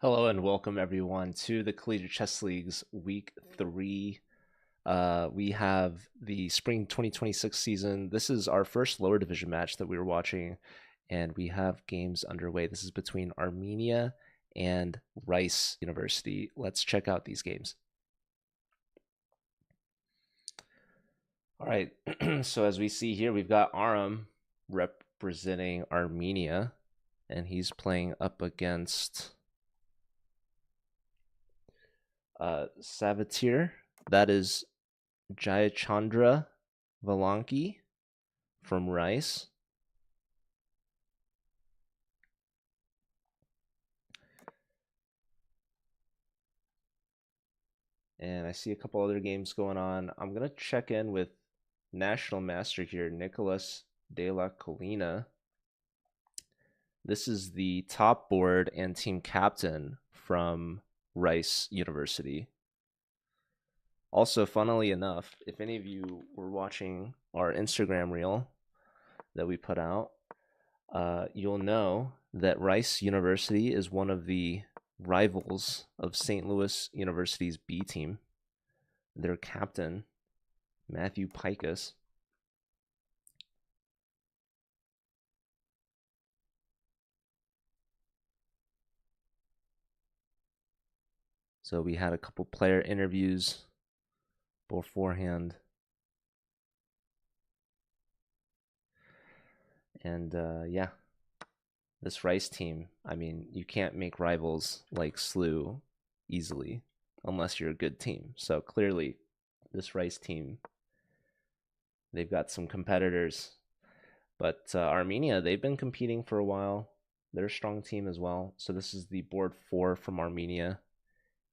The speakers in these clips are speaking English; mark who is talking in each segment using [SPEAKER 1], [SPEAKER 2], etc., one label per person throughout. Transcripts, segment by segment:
[SPEAKER 1] Hello and welcome everyone to the Collegiate Chess League's Week 3. We have the Spring 2026 season. This is our first lower division match that we were watching, and we have games underway. This is between Armenia and Rice University. Let's check out these games. All right, so as we see here, we've got Aram representing Armenia, and he's playing up against Savitir. That is Jayachandra Valanki from Rice. And I see a couple other games going on. I'm going to check in with National Master here, Nicholas De La Colina. This is the top board and team captain from Rice University. Also, funnily enough, if any of you were watching our Instagram reel that we put out, you'll know that Rice University is one of the rivals of St. Louis University's B team. Their captain, Matthew Pikus. So we had a couple player interviews beforehand. And yeah, this Rice team, I mean, you can't make rivals like SLU easily unless you're a good team. So clearly, this Rice team, they've got some competitors. But Armenia, they've been competing for a while. They're a strong team as well. So this is the board 4 from Armenia.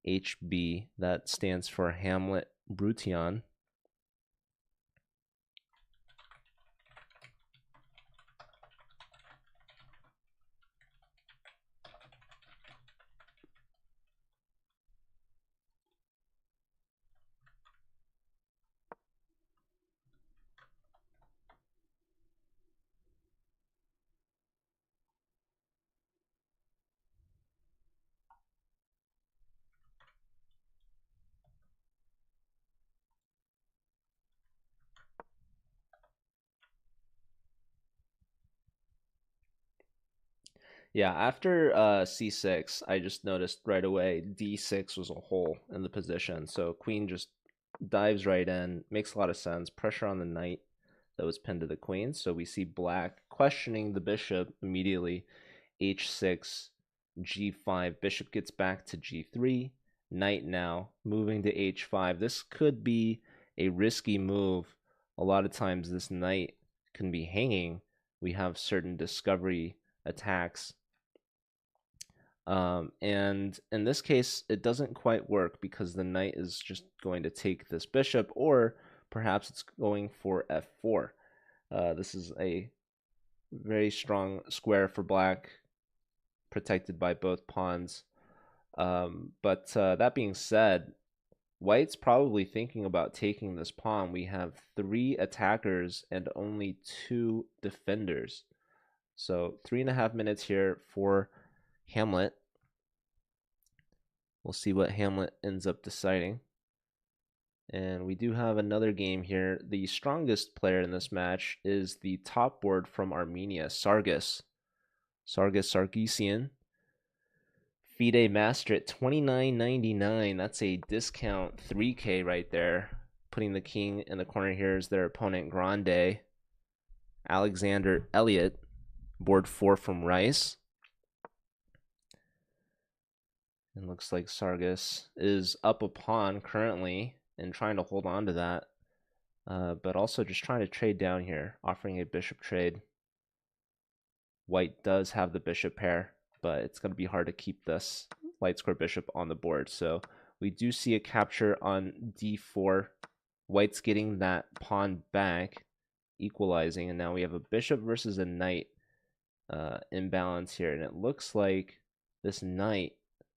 [SPEAKER 1] HB, that stands for Hamlet Brution. Yeah, after c6, I just noticed right away d6 was a hole in the position. So queen just dives right in. Makes a lot of sense. Pressure on the knight that was pinned to the queen. So we see black questioning the bishop immediately. h6, g5. Bishop gets back to g3. Knight now moving to h5. This could be a risky move. A lot of times this knight can be hanging. We have certain discovery attacks. And in this case, it doesn't quite work because the knight is just going to take this bishop, or perhaps it's going for f4. This is a very strong square for black, protected by both pawns. But that being said, white's probably thinking about taking this pawn. We have 3 attackers and only 2 defenders. So 3.5 minutes here for Hamlet. We'll see what Hamlet ends up deciding. And we do have another game here. The strongest player in this match is the top board from Armenia, Sargis. Sargis Sargisian. FIDE Master at $29.99. That's a discount 3K right there. Putting the king in the corner here is their opponent, Grande. Alexander Elliott, board 4 from Rice. And looks like Sargis is up a pawn currently and trying to hold on to that. But also just trying to trade down here, offering a bishop trade. White does have the bishop pair, but it's going to be hard to keep this light square bishop on the board. So we do see a capture on d4. White's getting that pawn back, equalizing, and now we have a bishop versus a knight imbalance here. And it looks like this knight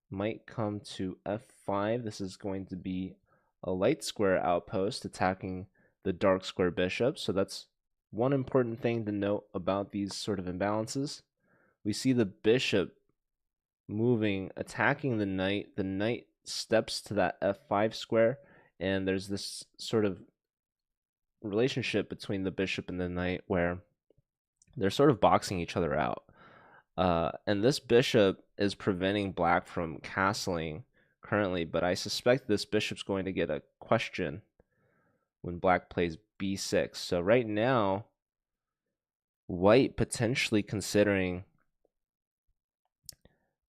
[SPEAKER 1] might come to f5. This is going to be a light square outpost attacking the dark square bishop. So that's one important thing to note about these sort of imbalances. We see the bishop moving, attacking the knight. The knight steps to that f5 square, and there's this sort of relationship between the bishop and the knight where they're sort of boxing each other out. And this bishop is preventing black from castling currently, but I suspect this bishop's going to get a question when black plays b6. So right now, white potentially considering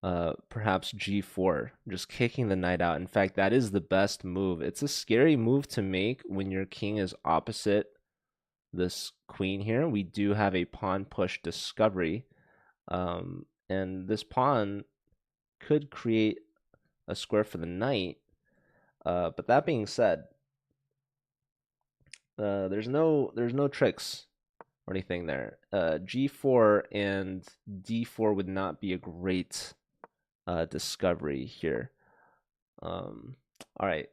[SPEAKER 1] perhaps g4, just kicking the knight out. In fact, that is the best move. It's a scary move to make when your king is opposite this queen here. We do have a pawn push discovery, and this pawn could create a square for the knight. But that being said, there's no tricks or anything there. G4 and D4 would not be a great discovery here. All right,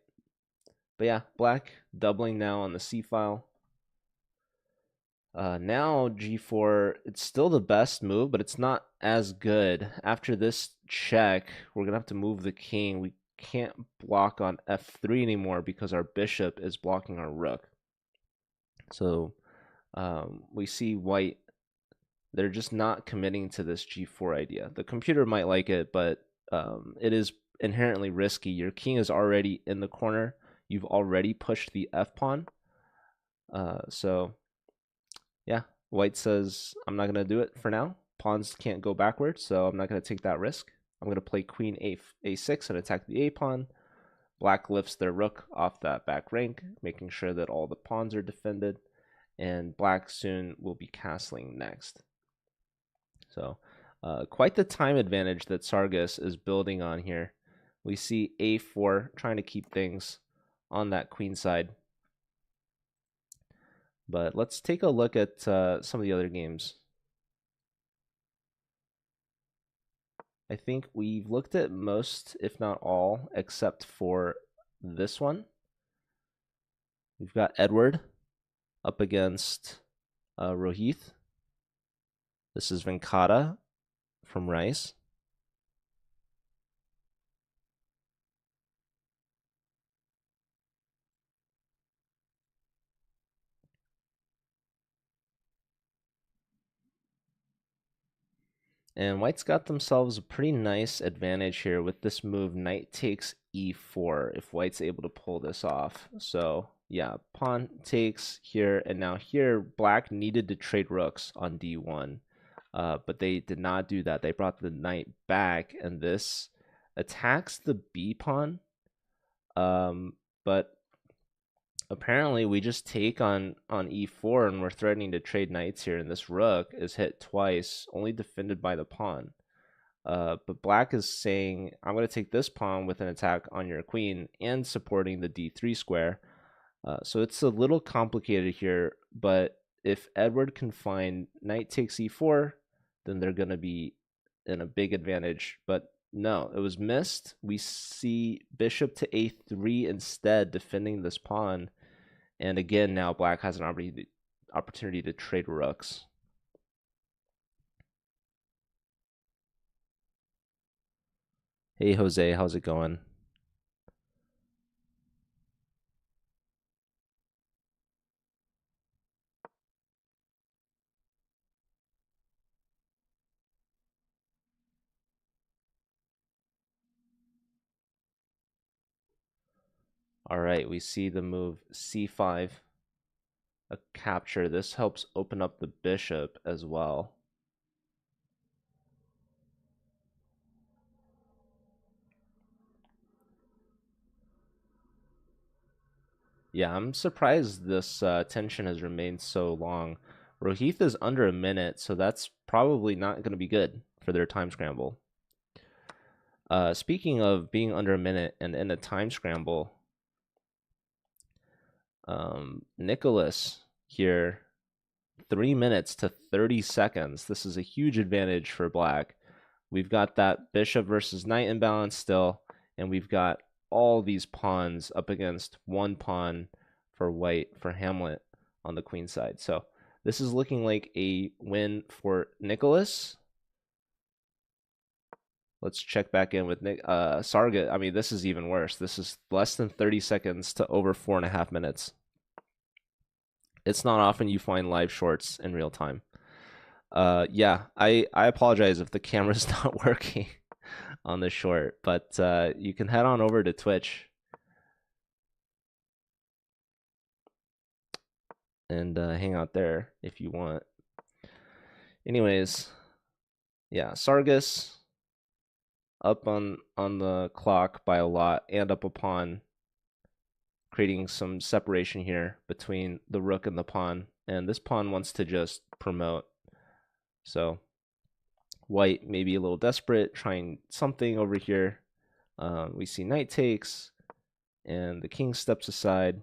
[SPEAKER 1] but yeah, black doubling now on the C file. Now G4, it's still the best move, but it's not as good. After this check, we're gonna have to move the king. We can't block on F3 anymore because our bishop is blocking our rook. So we see white, they're just not committing to this G4 idea. The computer might like it, but it is inherently risky. Your king is already in the corner. You've already pushed the F pawn. So yeah, white says, I'm not going to do it for now. Pawns can't go backwards, so I'm not going to take that risk. I'm going to play queen a6 and attack the a pawn. Black lifts their rook off that back rank, making sure that all the pawns are defended, and black soon will be castling next. So quite the time advantage that Sargas is building on here. We see a4 trying to keep things on that queen side. But let's take a look at some of the other games. I think we've looked at most, if not all, except for this one. We've got Edward up against Rohith. This is Venkata from Rice. And white's got themselves a pretty nice advantage here with this move, knight takes e4, if white's able to pull this off. So yeah, pawn takes here, and now here, black needed to trade rooks on d1, but they did not do that. They brought the knight back, and this attacks the b pawn, but apparently we just take on e4 and we're threatening to trade knights here, and this rook is hit twice, only defended by the pawn. But black is saying, I'm going to take this pawn with an attack on your queen and supporting the d3 square. So it's a little complicated here, but if Edward can find knight takes e4, then they're going to be in a big advantage. But no, it was missed. We see bishop to a3 instead, defending this pawn. And again, now black has an opportunity to trade rooks. Hey, Jose, how's it going? All right, we see the move c5, a capture. This helps open up the bishop as well. Yeah, I'm surprised this tension has remained so long. Rohith is under a minute, so that's probably not going to be good for their time scramble. Speaking of being under a minute and in a time scramble, Nicholas here, 3 minutes to 30 seconds. This is a huge advantage for black. We've got that bishop versus knight imbalance still, and we've got all these pawns up against one pawn for white, for Hamlet on the queen side. So this is looking like a win for Nicholas. Let's check back in with Nick Sarga. I mean, this is even worse. This is less than 30 seconds to over 4.5 minutes. It's not often you find live shorts in real time. Yeah, I apologize if the camera's not working on this short, but you can head on over to Twitch and hang out there if you want. Anyways, yeah, Sargus up on the clock by a lot and up a pawn, creating some separation here between the rook and the pawn. And this pawn wants to just promote. So white may be a little desperate, trying something over here. We see knight takes, and the king steps aside.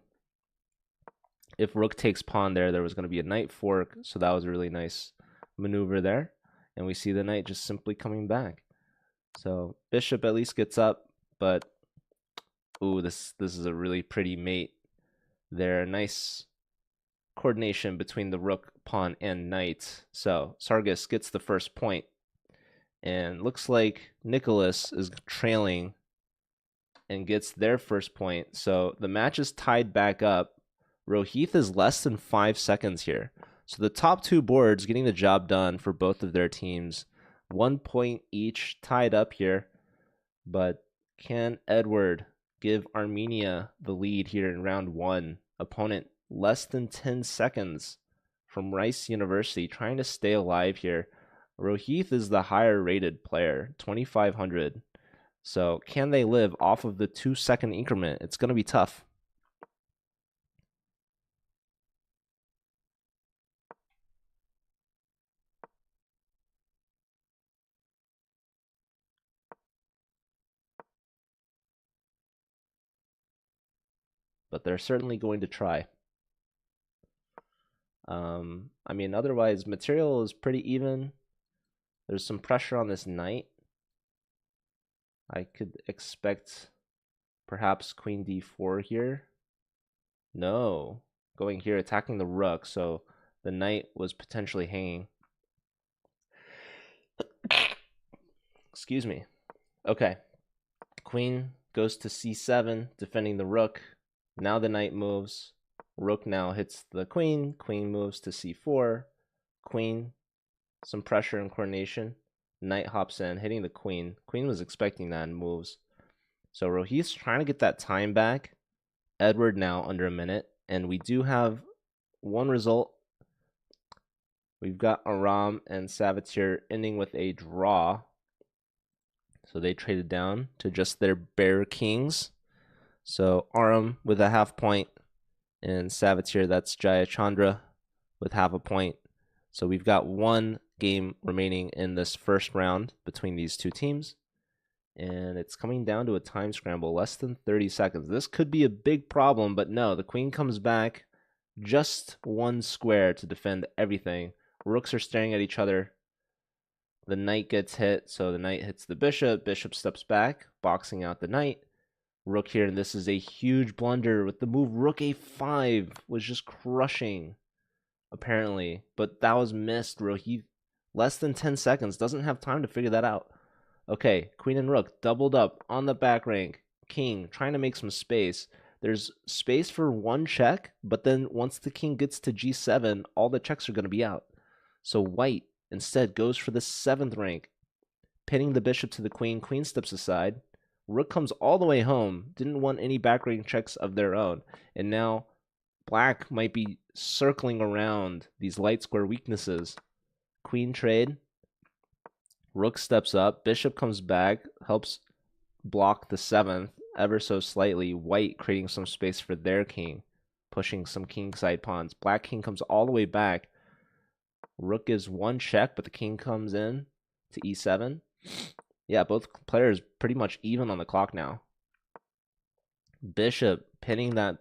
[SPEAKER 1] If rook takes pawn there was going to be a knight fork, so that was a really nice maneuver there. And we see the knight just simply coming back. So bishop at least gets up, but ooh, this is a really pretty mate there. Nice coordination between the rook, pawn, and knight. So Sargus gets the first point, and looks like Nicholas is trailing and gets their first point. So the match is tied back up. Rohith is less than 5 seconds here. So the top two boards getting the job done for both of their teams. 1 point each, tied up here. But can Edward give Armenia the lead here in round 1? Opponent less than 10 seconds from Rice University, trying to stay alive here. Rohith is the higher rated player, 2,500. So can they live off of the 2-second increment? It's going to be tough. But they're certainly going to try. I mean, otherwise, material is pretty even. There's some pressure on this knight. I could expect perhaps queen d4 here. No, going here, attacking the rook, so the knight was potentially hanging. Excuse me. Okay, queen goes to c7, defending the rook. Now the knight moves. Rook now hits the queen. Queen moves to c4. Queen, some pressure and coordination. Knight hops in, hitting the queen. Queen was expecting that and moves. So Rohith's trying to get that time back. Edward now under a minute. And we do have one result. We've got Aram and Savitir ending with a draw. So they traded down to just their bare kings. So Aram with a half point, and Savitir, that's Jayachandra, with half a point. So we've got one game remaining in this first round between these two teams. And it's coming down to a time scramble, less than 30 seconds. This could be a big problem, but no, the queen comes back just one square to defend everything. Rooks are staring at each other. The knight gets hit, so the knight hits the bishop. Bishop steps back, boxing out the knight. Rook here, and this is a huge blunder with the move. Rook a5 was just crushing, apparently, but that was missed. He less than 10 seconds, doesn't have time to figure that out. Okay, queen and rook doubled up on the back rank. King trying to make some space. There's space for one check, but then once the king gets to g7, all the checks are going to be out. So white instead goes for the 7th rank, pinning the bishop to the queen. Queen steps aside. Rook comes all the way home. Didn't want any back rank checks of their own. And now black might be circling around these light square weaknesses. Queen trade. Rook steps up. Bishop comes back. Helps block the 7th ever so slightly. White creating some space for their king. Pushing some king side pawns. Black king comes all the way back. Rook gives one check, but the king comes in to e7. Yeah, both players pretty much even on the clock now. Bishop pinning that,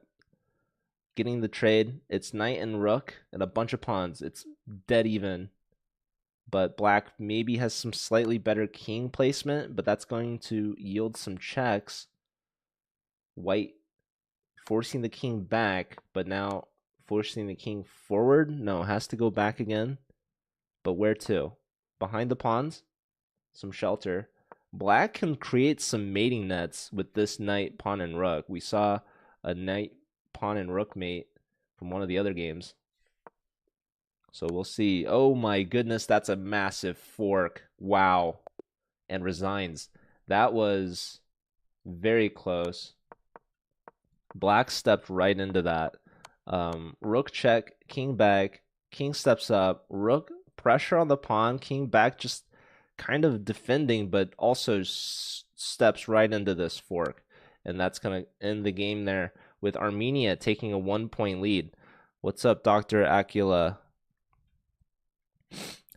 [SPEAKER 1] getting the trade. It's knight and rook and a bunch of pawns. It's dead even. But black maybe has some slightly better king placement, but that's going to yield some checks. White forcing the king back, but now forcing the king forward. No, has to go back again. But where to? Behind the pawns? Some shelter. Black can create some mating nets with this knight, pawn, and rook. We saw a knight, pawn, and rook mate from one of the other games. So we'll see. Oh my goodness, that's a massive fork. Wow. And resigns. That was very close. Black stepped right into that. Rook check, king back, king steps up, rook pressure on the pawn, king back just kind of defending, but also steps right into this fork. And that's going to end the game there with Armenia taking a 1-point lead. What's up, Dr. Akula?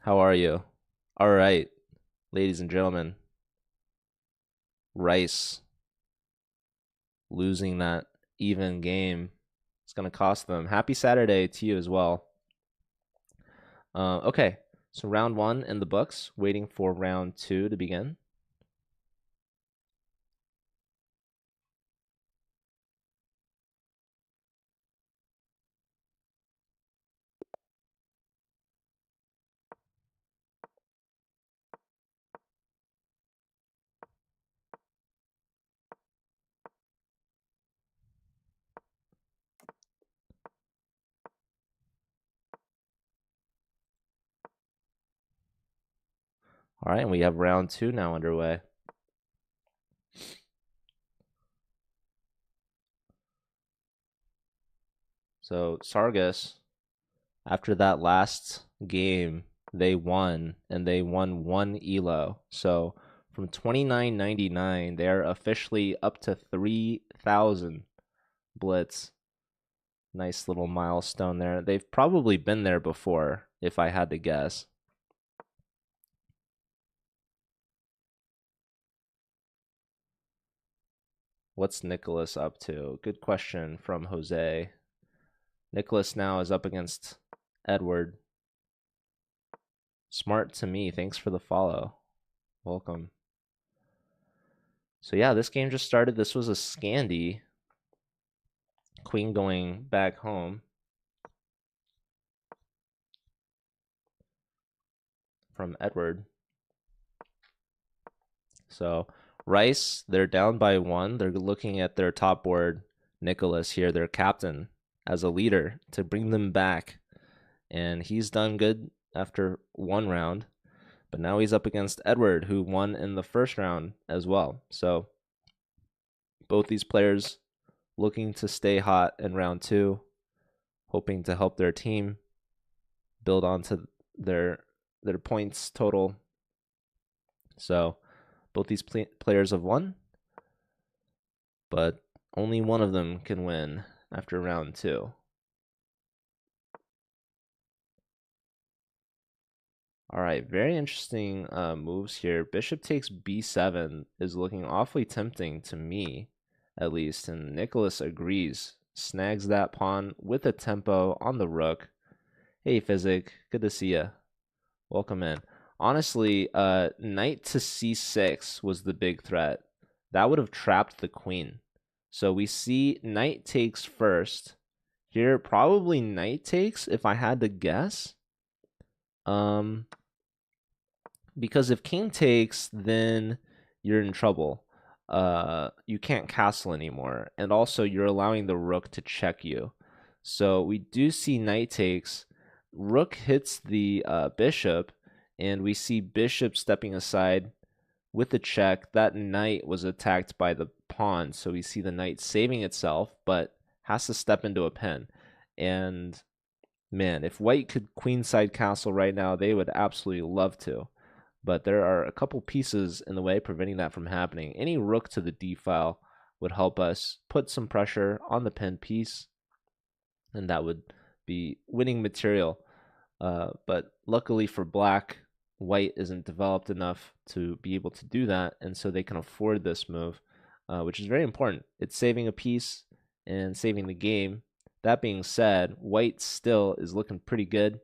[SPEAKER 1] How are you? All right, ladies and gentlemen. Rice losing that even game. It's going to cost them. Happy Saturday to you as well. Okay, so round 1 in the books, waiting for round 2 to begin. All right, and we have round 2 now underway. So Sargas, after that last game, they won, and they won 1 elo. So from 29.99, they're officially up to 3,000 blitz. Nice little milestone there. They've probably been there before, if I had to guess. What's Nicholas up to? Good question from Jose. Nicholas now is up against Edward. Smart to me. Thanks for the follow. Welcome. So yeah, this game just started. This was a Scandi. Queen going back home from Edward. So Rice, they're down by 1. They're looking at their top board, Nicholas here, their captain, as a leader to bring them back. And he's done good after 1 round. But now he's up against Edward, who won in the first round as well. So both these players looking to stay hot in round 2, hoping to help their team build onto their points total. So both these players have won, but only one of them can win after round 2. All right, very interesting moves here. Bishop takes b7 is looking awfully tempting to me, at least, and Nicholas agrees. Snags that pawn with a tempo on the rook. Hey, Physic, good to see ya. Welcome in. Honestly, knight to c6 was the big threat. That would have trapped the queen. So we see knight takes first. Here, probably knight takes, if I had to guess. Because if king takes, then you're in trouble. You can't castle anymore. And also, you're allowing the rook to check you. So we do see knight takes. Rook hits the bishop, and we see bishop stepping aside with the check. That knight was attacked by the pawn, so we see the knight saving itself, but has to step into a pen. And man, if white could queenside castle right now, they would absolutely love to. But there are a couple pieces in the way preventing that from happening. Any rook to the d file would help us put some pressure on the pen piece, and that would be winning material. But luckily for black, white isn't developed enough to be able to do that, and so they can afford this move, which is very important. It's saving a piece and saving the game. That being said, white still is looking pretty good.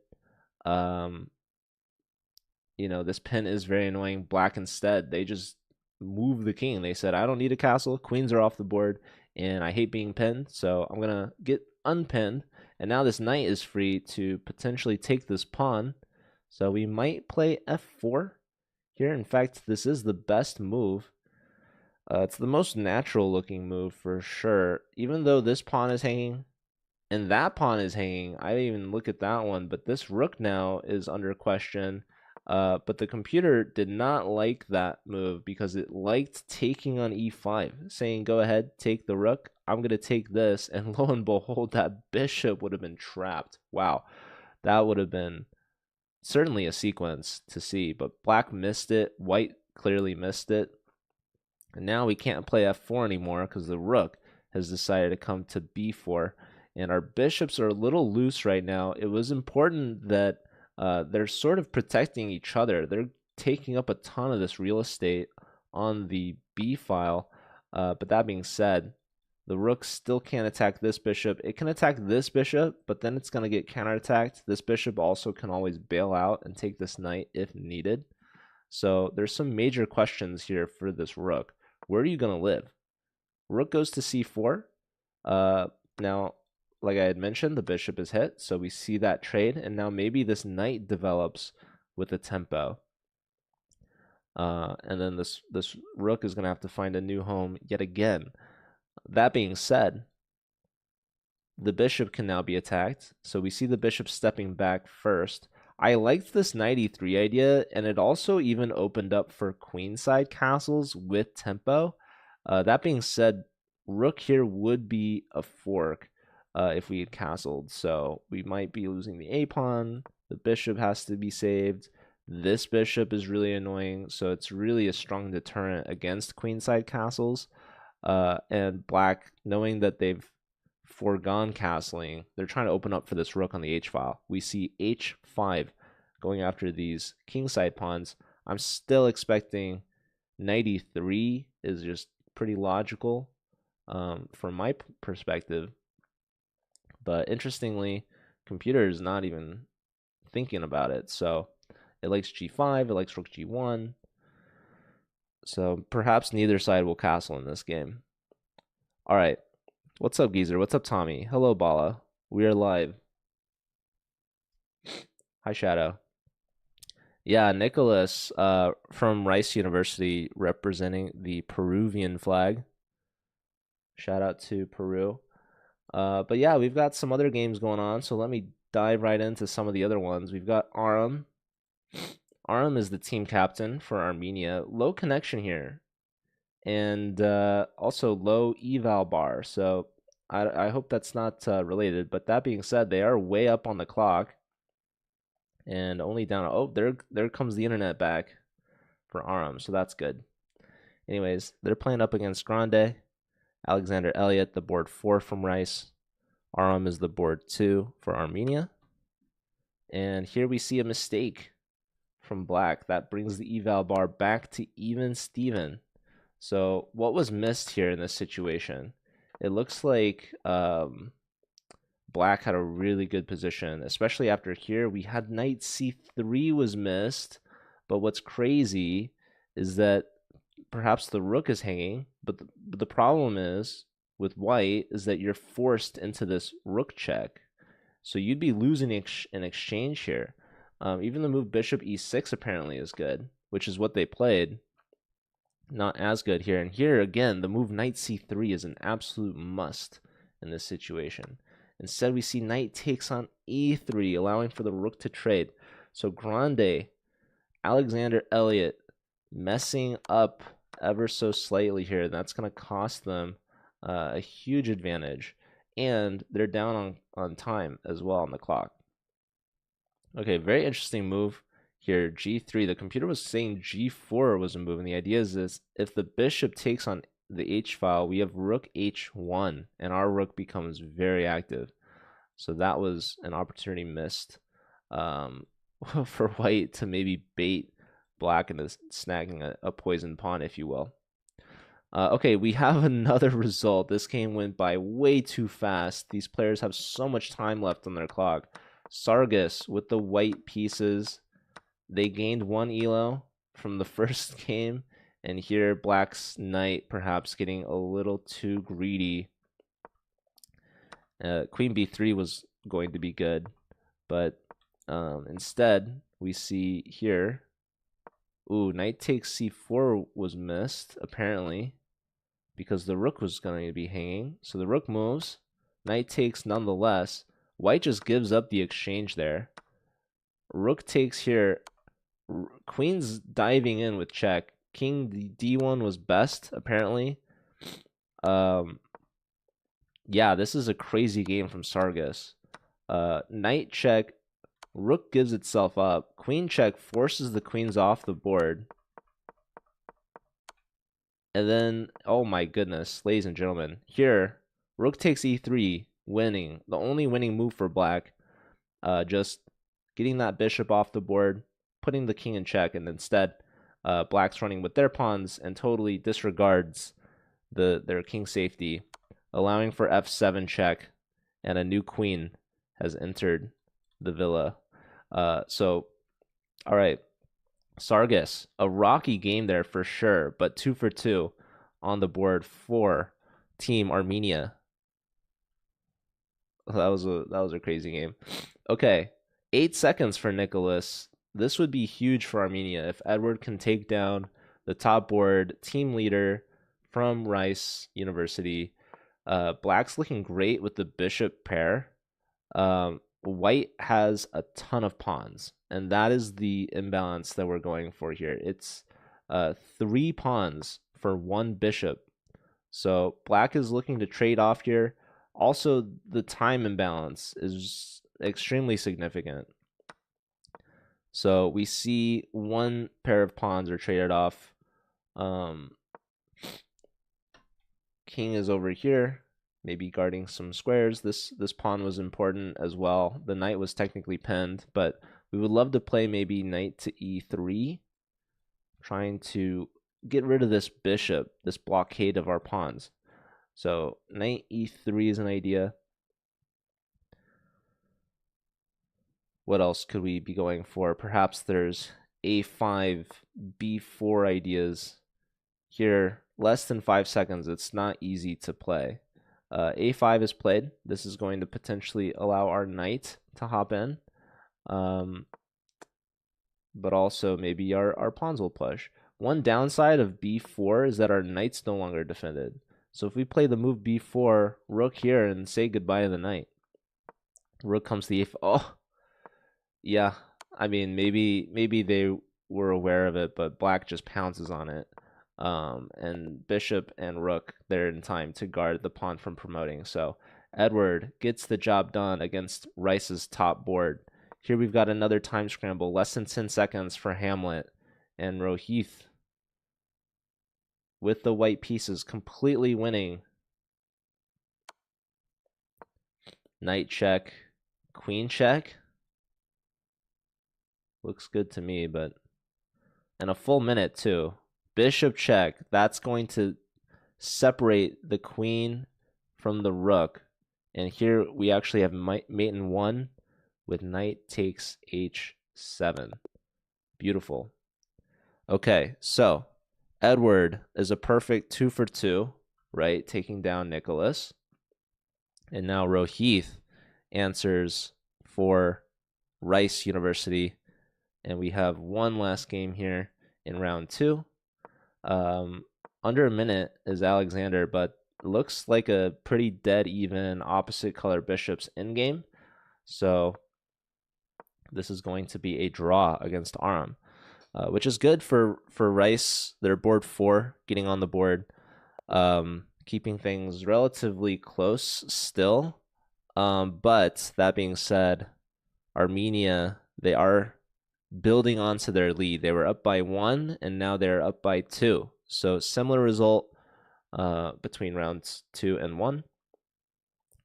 [SPEAKER 1] This pin is very annoying. Black instead, they just move the king. They said, I don't need a castle. Queens are off the board, and I hate being pinned, so I'm going to get unpinned. And now this knight is free to potentially take this pawn. So we might play f4 here. In fact, this is the best move. It's the most natural looking move for sure. Even though this pawn is hanging and that pawn is hanging, I didn't even look at that one, but this rook now is under question. But the computer did not like that move because it liked taking on e5, saying, go ahead, take the rook. I'm going to take this. And lo and behold, that bishop would have been trapped. Wow, that would have been certainly a sequence to see. But black missed it. White clearly missed it. And now we can't play f4 anymore because the rook has decided to come to b4. And our bishops are a little loose right now. It was important that they're sort of protecting each other. They're taking up a ton of this real estate on the b file. But that being said, the rook still can't attack this bishop. It can attack this bishop, but then it's going to get counterattacked. This bishop also can always bail out and take this knight if needed. So there's some major questions here for this rook. Where are you going to live? Rook goes to c4. Now, like I had mentioned, the bishop is hit, so we see that trade, and now maybe this knight develops with a tempo. And then this rook is going to have to find a new home yet again. That being said, the bishop can now be attacked, so we see the bishop stepping back first. I liked this knight e3 idea, and it also even opened up for queenside castles with tempo. That being said, rook here would be a fork if we had castled, so we might be losing the a-pawn. The bishop has to be saved. This bishop is really annoying, so it's really a strong deterrent against queenside castles. And black, knowing that they've foregone castling, they're trying to open up for this rook on the h-file. We see h5 going after these kingside pawns. I'm still expecting knight e3 is just pretty logical from my perspective. But interestingly, computer is not even thinking about it. So it likes g5, it likes rook g1. So perhaps neither side will castle in this game. All right. What's up, Geezer? What's up, Tommy? Hello, Bala. We are live. Hi, Shadow. Yeah, Nicholas from Rice University representing the Peruvian flag. Shout out to Peru. But yeah, we've got some other games going on, so let me dive right into some of the other ones. We've got Aram. Aram is the team captain for Armenia. Low connection here. And also low eval bar. So I hope that's not related. But that being said, they are way up on the clock. And only down. Oh, there comes the internet back for Aram. So that's good. Anyways, they're playing up against Grande. Alexander Elliott, the board 4 from Rice. Aram is the board 2 for Armenia. And here we see a mistake from black. That brings the eval bar back to even Steven. So what was missed here in this situation? It looks like black had a really good position, especially after here. We had knight c3 was missed, but what's crazy is that perhaps the rook is hanging, but the problem is with white is that you're forced into this rook check. So you'd be losing in exchange here. Even the move bishop e6 apparently is good, which is what they played. Not as good here. And here, again, the move knight c3 is an absolute must in this situation. Instead, we see knight takes on e3, allowing for the rook to trade. So Grande, Alexander Elliott, messing up ever so slightly here. That's going to cost them a huge advantage. And they're down on time as well on the clock. Okay, very interesting move here, g3. The computer was saying g4 was a move, and the idea is this: if the bishop takes on the h-file, we have rook h1, and our rook becomes very active. So that was an opportunity missed for white to maybe bait black into snagging a poison pawn, if you will. Okay, we have another result. This game went by way too fast. These players have so much time left on their clock. Sargis with the white pieces. They gained 1 elo from the first game, and here black's knight perhaps getting a little too greedy. Queen b3 was going to be good, but instead we see here Ooh, knight takes c4 was missed, apparently, because the rook was going to be hanging. So the rook moves. Knight takes nonetheless. White just gives up the exchange there. Rook takes here. Queen's diving in with check. King d1 was best, apparently. Yeah, this is a crazy game from Sargas. Knight check. Rook gives itself up. Queen check forces the queens off the board. And then, oh my goodness, ladies and gentlemen, here, rook takes e3, winning. The only winning move for black. Just getting that bishop off the board, putting the king in check, and instead, black's running with their pawns and totally disregards their king safety, allowing for f7 check, and a new queen has entered the villa. So, all right. Sargas, a rocky game there for sure, but 2 for 2 on the board for Team Armenia. That was a crazy game. Okay, 8 seconds for Nicholas. This would be huge for Armenia if Edward can take down the top board team leader from Rice University. Black's looking great with the bishop pair. White has a ton of pawns, and that is the imbalance that we're going for here. It's 3 pawns for 1 bishop. So black is looking to trade off here. Also, the time imbalance is extremely significant. So we see 1 pair of pawns are traded off. King is over here, maybe guarding some squares. This pawn was important as well. The knight was technically pinned, but we would love to play maybe knight to e3, trying to get rid of this bishop, this blockade of our pawns. So knight e3 is an idea. What else could we be going for? Perhaps there's a5, b4 ideas. Here, less than 5 seconds, it's not easy to play. A5 is played. This is going to potentially allow our knight to hop in. But also maybe our pawns will push. One downside of b4 is that our knight's no longer defended. So if we play the move b4, rook here, and say goodbye to the knight. Rook comes to the a5. Oh, yeah. I mean, maybe they were aware of it, but black just pounces on it. And bishop and rook, they're in time to guard the pawn from promoting. So Edward gets the job done against Rice's top board. Here we've got another time scramble, less than 10 seconds for Hamlet and Rohith with the white pieces completely winning. Knight check, queen check. Looks good to me, but... And a full minute, too. Bishop check. That's going to separate the queen from the rook. And here we actually have mate in 1 with knight takes h7. Beautiful. Okay, so Edward is a perfect 2 for 2, right? Taking down Nicholas. And now Rohith answers for Rice University. And we have one last game here in round 2. Under a minute is Alexander, but looks like a pretty dead even opposite color bishops in game. So this is going to be a draw against Aram, which is good for Rice. They're board 4, getting on the board, keeping things relatively close still. But that being said, Armenia, they are building onto their lead. They were up by 1, and now they're up by 2. So similar result between rounds 2 and 1.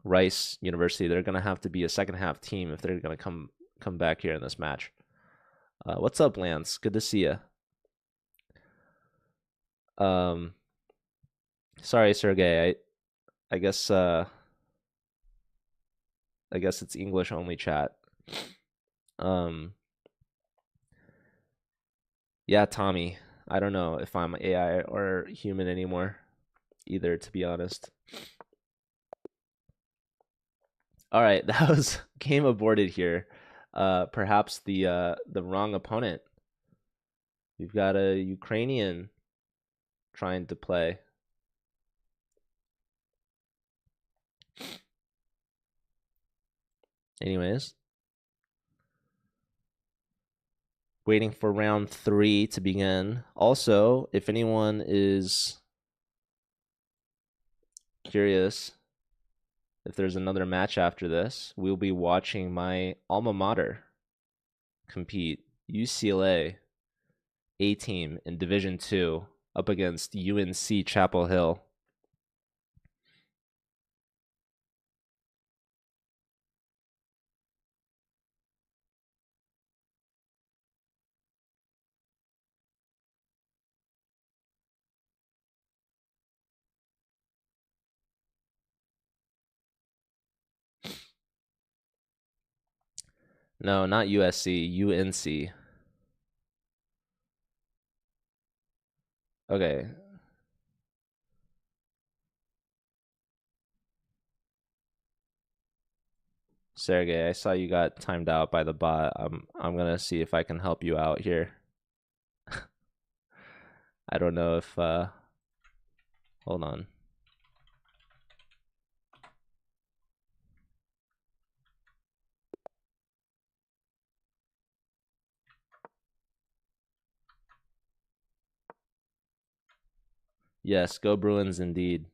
[SPEAKER 1] Rice University, they're going to have to be a second half team if they're going to come back here in this match. What's up, Lance? Good to see you. Sorry, Sergey. I guess it's English only chat. Yeah, Tommy. I don't know if I'm AI or human anymore either, to be honest. All right, that was game aborted here. Perhaps the wrong opponent We've got a Ukrainian trying to play. Anyways, waiting for round 3 to begin. Also, if anyone is curious if there's another match after this, we'll be watching my alma mater compete, UCLA A team in Division 2 up against UNC Chapel Hill. No, not USC, UNC. Okay. Sergey, I saw you got timed out by the bot. I'm gonna see if I can help you out here. I don't know if hold on. Yes, go Bruins indeed.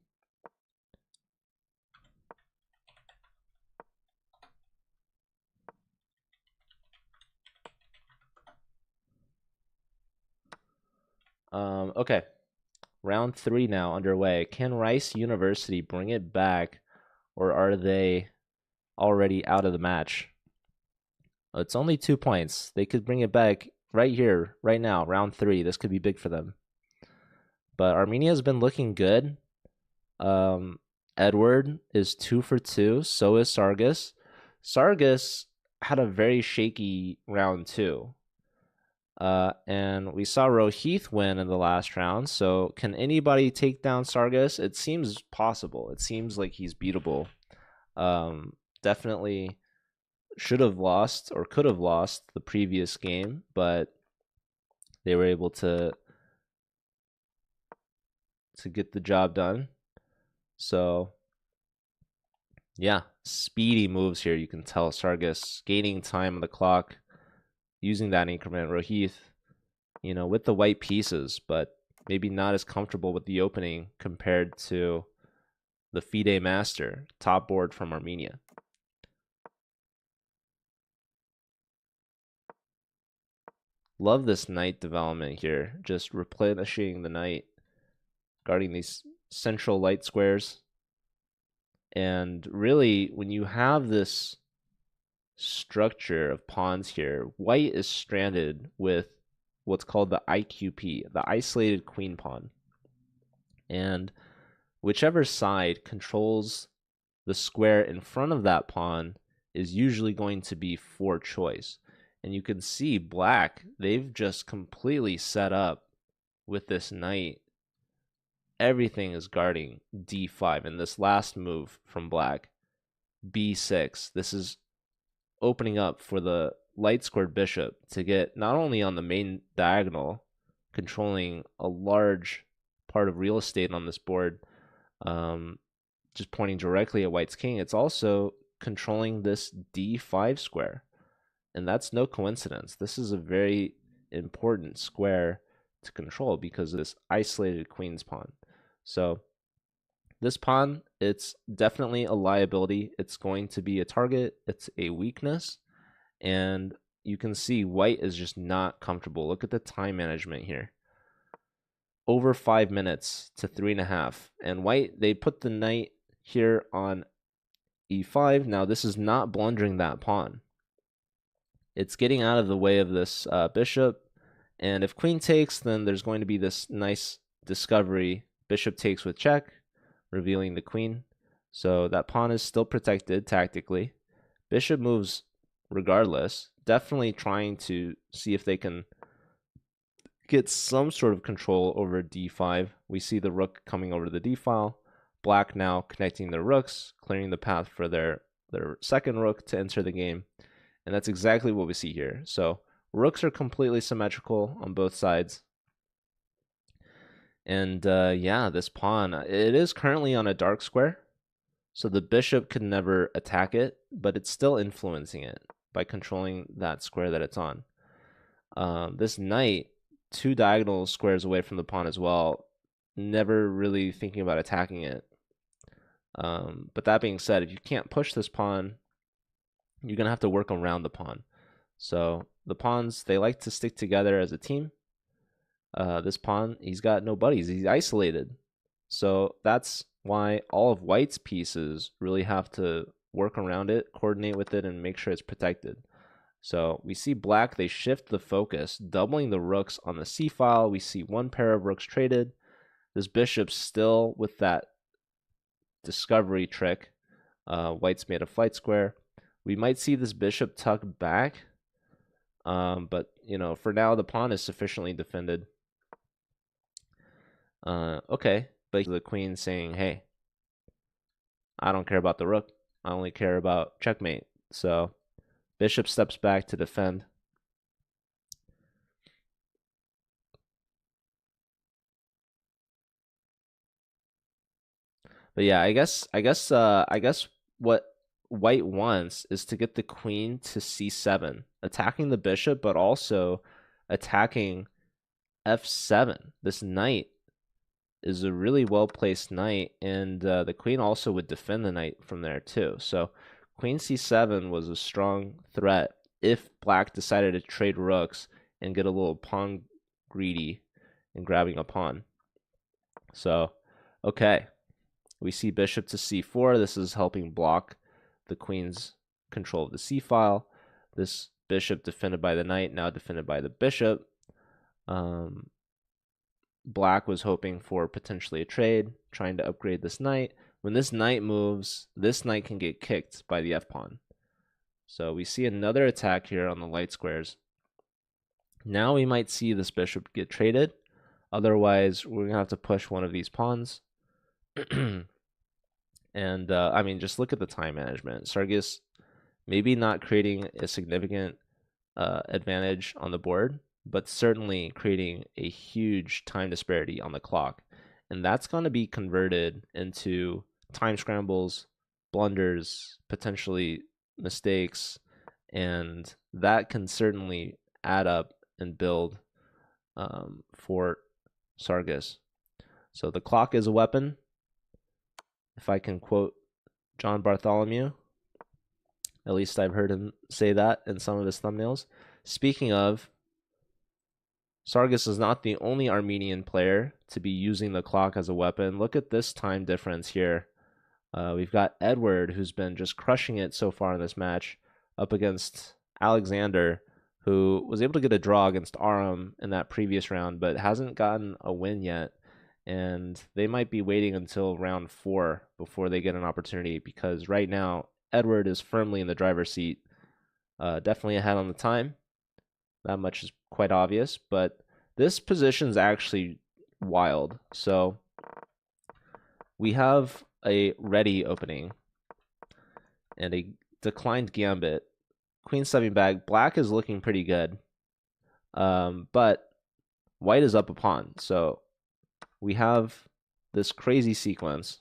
[SPEAKER 1] Okay. Round 3 now underway. Can Rice University bring it back, or are they already out of the match? It's only 2 points. They could bring it back right here, right now, round 3. This could be big for them. But Armenia's been looking good. Edward is 2 for 2. So is Sargis. Sargis had a very shaky round 2. And we saw Rohith win in the last round. So can anybody take down Sargis? It seems possible. It seems like he's beatable. Definitely should have lost or could have lost the previous game, but they were able to get the job done. So yeah, speedy moves here. You can tell Sargis gaining time on the clock, using that increment. Rohith, with the white pieces, but maybe not as comfortable with the opening compared to the FIDE Master, top board from Armenia. Love this knight development here, just replenishing the knight, guarding these central light squares. And really, when you have this structure of pawns here, white is stranded with what's called the IQP, the isolated queen pawn. And whichever side controls the square in front of that pawn is usually going to be for choice. And you can see black, they've just completely set up with this knight. Everything is guarding d5. And this last move from black, b6, this is opening up for the light squared bishop to get not only on the main diagonal, controlling a large part of real estate on this board, just pointing directly at white's king, it's also controlling this d5 square. And that's no coincidence. This is a very important square to control because of this isolated queen's pawn. So this pawn, it's definitely a liability. It's going to be a target. It's a weakness. And you can see white is just not comfortable. Look at the time management here. Over 5 minutes to 3.5. And white, they put the knight here on e5. Now, this is not blundering that pawn. It's getting out of the way of this bishop. And if queen takes, then there's going to be this nice discovery. Bishop takes with check, revealing the queen. So that pawn is still protected tactically. Bishop moves regardless, definitely trying to see if they can get some sort of control over d5. We see the rook coming over to the d file. Black now connecting their rooks, clearing the path for their second rook to enter the game. And that's exactly what we see here. So Rooks are completely symmetrical on both sides. And yeah, this pawn, it is currently on a dark square. So the bishop can never attack it, but it's still influencing it by controlling that square that it's on. This knight, 2 diagonal squares away from the pawn as well, never really thinking about attacking it. But that being said, if you can't push this pawn, you're going to have to work around the pawn. So the pawns, they like to stick together as a team. This pawn, he's got no buddies. He's isolated. So that's why all of white's pieces really have to work around it, coordinate with it, and make sure it's protected. So we see black, they shift the focus, doubling the rooks on the c file. We see one pair of rooks traded. This bishop's still with that discovery trick. White's made a flight square. We might see this bishop tuck back, but you know, for now the pawn is sufficiently defended. Okay, but the queen saying, hey, I don't care about the rook. I only care about checkmate. So bishop steps back to defend. But yeah, I guess what white wants is to get the queen to c7, attacking the bishop, but also attacking f7. This knight is a really well-placed knight, and the queen also would defend the knight from there too. So queen c7 was a strong threat if black decided to trade rooks and get a little pawn greedy and grabbing a pawn. So, okay. We see bishop to c4. This is helping block the queen's control of the c file. This bishop defended by the knight, now defended by the bishop. Black was hoping for potentially a trade, trying to upgrade this knight. When this knight moves, this knight can get kicked by the f-pawn. So we see another attack here on the light squares. Now we might see this bishop get traded. Otherwise, we're going to have to push one of these pawns. And I mean, just look at the time management. Sargis maybe not creating a significant advantage on the board, but certainly creating a huge time disparity on the clock. And that's going to be converted into time scrambles, blunders, potentially mistakes, and that can certainly add up and build for Sargis. So the clock is a weapon. If I can quote John Bartholomew, at least I've heard him say that in some of his thumbnails. Speaking of, Sargis is not the only Armenian player to be using the clock as a weapon. Look at this time difference here. We've got Edward, who's been just crushing it so far in this match, up against Alexander, who was able to get a draw against Aram in that previous round, but hasn't gotten a win yet. And they might be waiting until round 4 before they get an opportunity, because right now Edward is firmly in the driver's seat, definitely ahead on the time. That much is quite obvious, but this position is actually wild. So we have a ready opening and a declined gambit. Queen stepping back. Black is looking pretty good, but white is up a pawn. So we have this crazy sequence.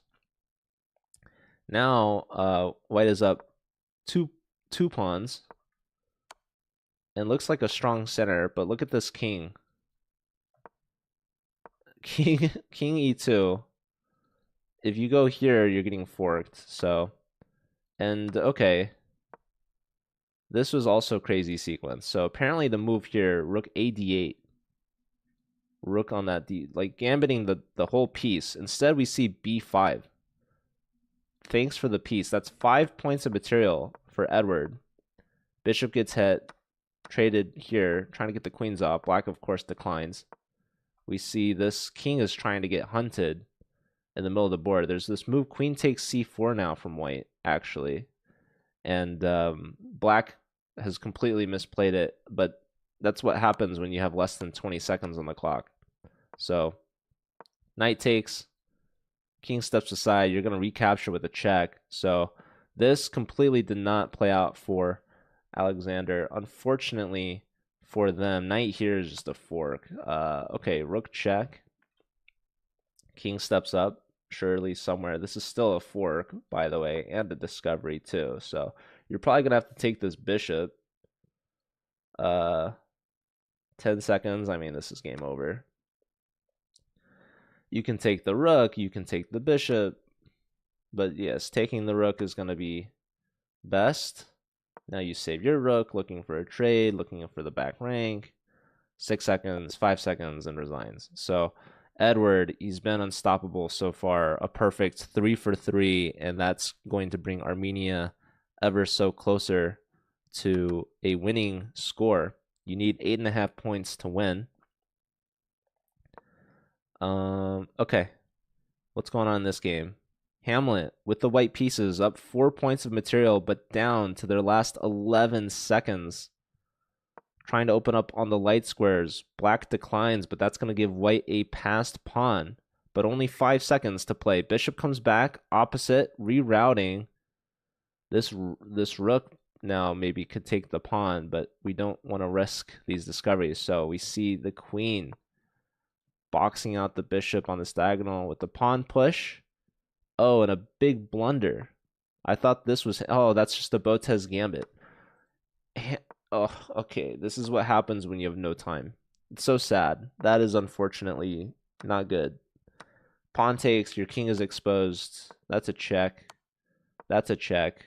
[SPEAKER 1] Now white is up two pawns and looks like a strong center, but look at this king. King e2. If you go here, you're getting forked. So, and okay, this was also crazy sequence. So apparently the move here, rook a d8, rook on that d, like gambiting the whole piece. Instead, we see b5. Thanks for the piece. That's 5 points of material for Edward. Bishop gets hit, traded here, trying to get the queens off. Black, of course, declines. We see this king is trying to get hunted in the middle of the board. There's this move, queen takes c4 now from white, actually. And black has completely misplayed it, but that's what happens when you have less than 20 seconds on the clock. So knight takes, king steps aside, you're going to recapture with a check. So this completely did not play out for Alexander. Unfortunately for them. Knight here is just a fork. Okay, rook check. King steps up. Surely somewhere. This is still a fork, by the way, and a discovery too. So you're probably gonna have to take this bishop. 10 seconds. I mean, this is game over. You can take the rook. You can take the bishop. But yes, taking the rook is gonna be best. Now you save your rook, looking for a trade, looking for the back rank. 6 seconds, 5 seconds, and resigns. So Edward, he's been unstoppable so far. A perfect 3 for 3, and that's going to bring Armenia ever so closer to a winning score. You need 8.5 points to win. Okay. What's going on in this game? Hamlet with the white pieces up 4 points of material, but down to their last 11 seconds. Trying to open up on the light squares. Black declines, but that's going to give white a passed pawn. But only 5 seconds to play. Bishop comes back, opposite, rerouting. This rook now maybe could take the pawn, but we don't want to risk these discoveries. So we see the queen boxing out the bishop on this diagonal with the pawn push. Oh, and a big blunder. I thought this was... Oh, that's just a Botez gambit. Oh, okay. This is what happens when you have no time. It's so sad. That is unfortunately not good. Pawn takes. Your king is exposed. That's a check. That's a check.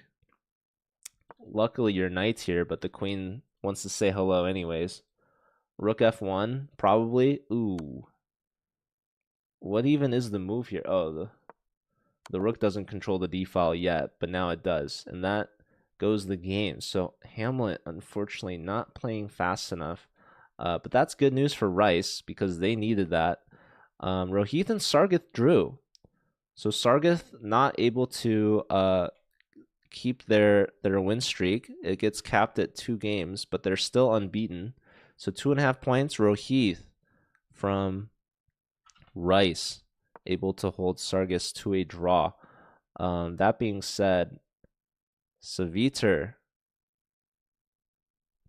[SPEAKER 1] Luckily, your knight's here, but the queen wants to say hello anyways. Rook f1, probably. Ooh. What even is the move here? Oh, the rook doesn't control the d-file yet, but now it does. And that goes the game. So Hamlet, unfortunately, not playing fast enough. But that's good news for Rice because they needed that. Rohith and Sargith drew. So Sargith not able to keep their win streak. It gets capped at 2 games, but they're still unbeaten. So 2.5 points. Rohith from Rice able to hold Sargis to a draw. That being said, Saviter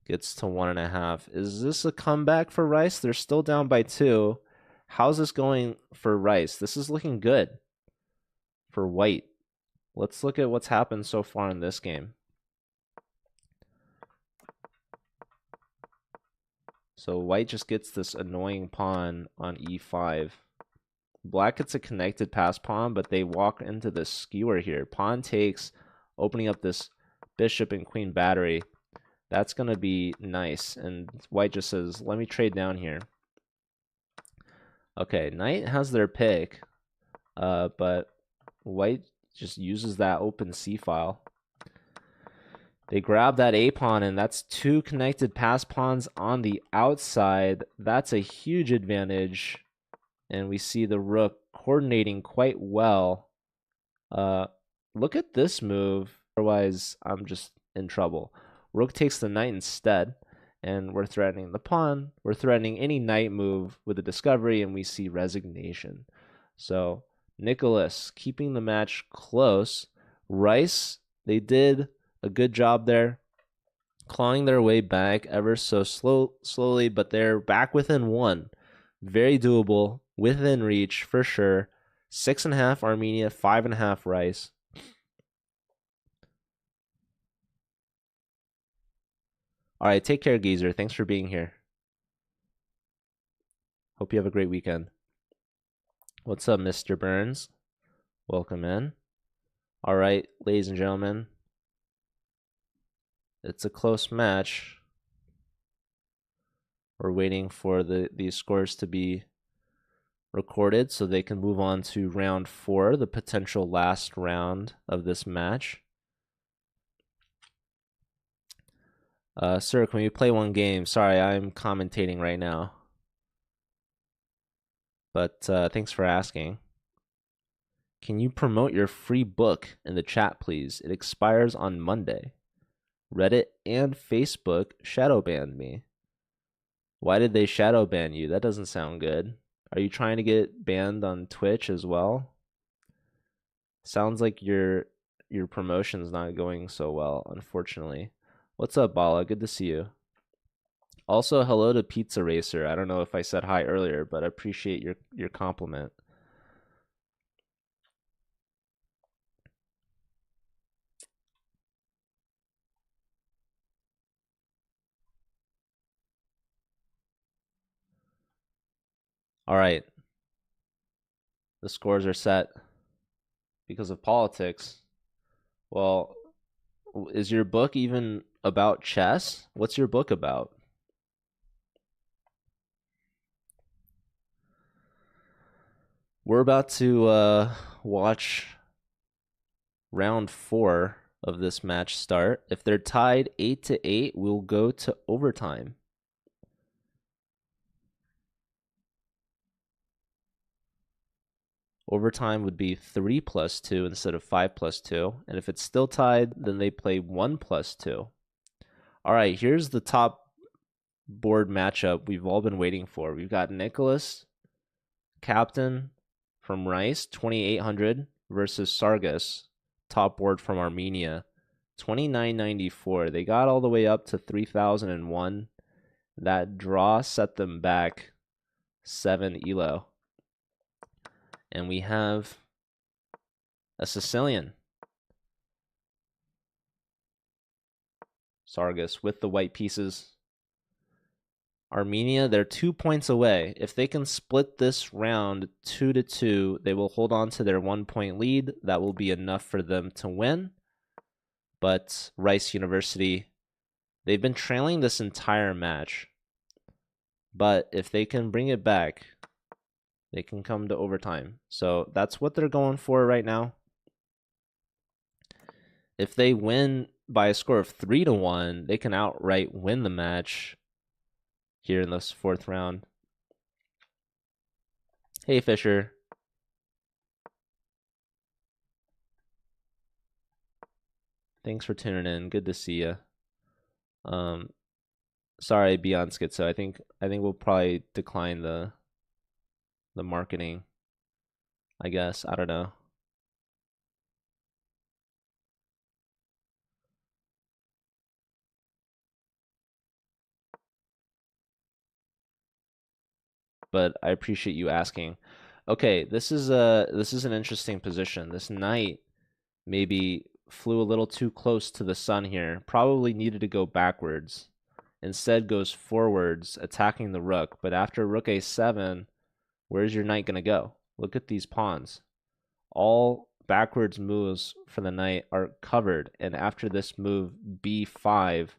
[SPEAKER 1] gets to 1.5. Is this a comeback for Rice? They're still down by 2. How's this going for Rice? This is looking good for White. Let's look at what's happened so far in this game. So White just gets this annoying pawn on e5. Black gets a connected pass pawn, but they walk into this skewer here. Pawn takes, opening up this bishop and queen battery. That's going to be nice. And White just says, let me trade down here. Okay, Knight has their pick, but White just uses that open c-file. They grab that a pawn, and that's 2 connected pass pawns on the outside. That's a huge advantage. And we see the rook coordinating quite well. Look at this move. Otherwise, I'm just in trouble. Rook takes the knight instead, and we're threatening the pawn. We're threatening any knight move with a discovery, and we see resignation. So Nicholas keeping the match close. Rice, they did a good job there, clawing their way back ever so slowly, but they're back within 1. Very doable, within reach for sure. 6.5 Armenia, 5.5 Rice. All right, take care, Geezer. Thanks for being here. Hope you have a great weekend. What's up, Mr. Burns? Welcome in. All right, ladies and gentlemen. It's a close match. We're waiting for these scores to be recorded so they can move on to round 4, the potential last round of this match. Sir, can we play one game? Sorry, I'm commentating right now. But thanks for asking. Can you promote your free book in the chat, please? It expires on Monday. Reddit and Facebook shadow banned me. Why did they shadow ban you? That doesn't sound good. Are you trying to get banned on Twitch as well? Sounds like your promotion's not going so well, unfortunately. What's up, Bala? Good to see you. Also, hello to Pizza Racer. I don't know if I said hi earlier, but I appreciate your compliment. All right, the scores are set because of politics. Well, is your book even about chess? What's your book about? We're about to watch round 4 of this match start. If they're tied 8-8, we'll go to overtime. Overtime would be 3 plus 2 instead of 5 plus 2. And if it's still tied, then they play 1 plus 2. All right, here's the top board matchup we've all been waiting for. We've got Nicholas, captain from Rice, 2,800 versus Sargas, top board from Armenia, 2,994. They got all the way up to 3,001. That draw set them back 7 elo. And we have a Sicilian, Sargas, with the white pieces. Armenia, they're 2 points away. If they can split this round 2-2, they will hold on to their 1-point lead. That will be enough for them to win. But Rice University, they've been trailing this entire match. But if they can bring it back, they can come to overtime. So that's what they're going for right now. If they win by a score of 3-1, they can outright win the match here in this 4th round. Hey, Fisher. Thanks for tuning in. Good to see you. Sorry, Beyond Schizo. I think we'll probably decline the marketing. I guess. I don't know. But I appreciate you asking. Okay, this is an interesting position. This knight maybe flew a little too close to the sun here. Probably needed to go backwards. Instead goes forwards, attacking the rook. But after rook a7, where's your knight going to go? Look at these pawns. All backwards moves for the knight are covered. And after this move, b5,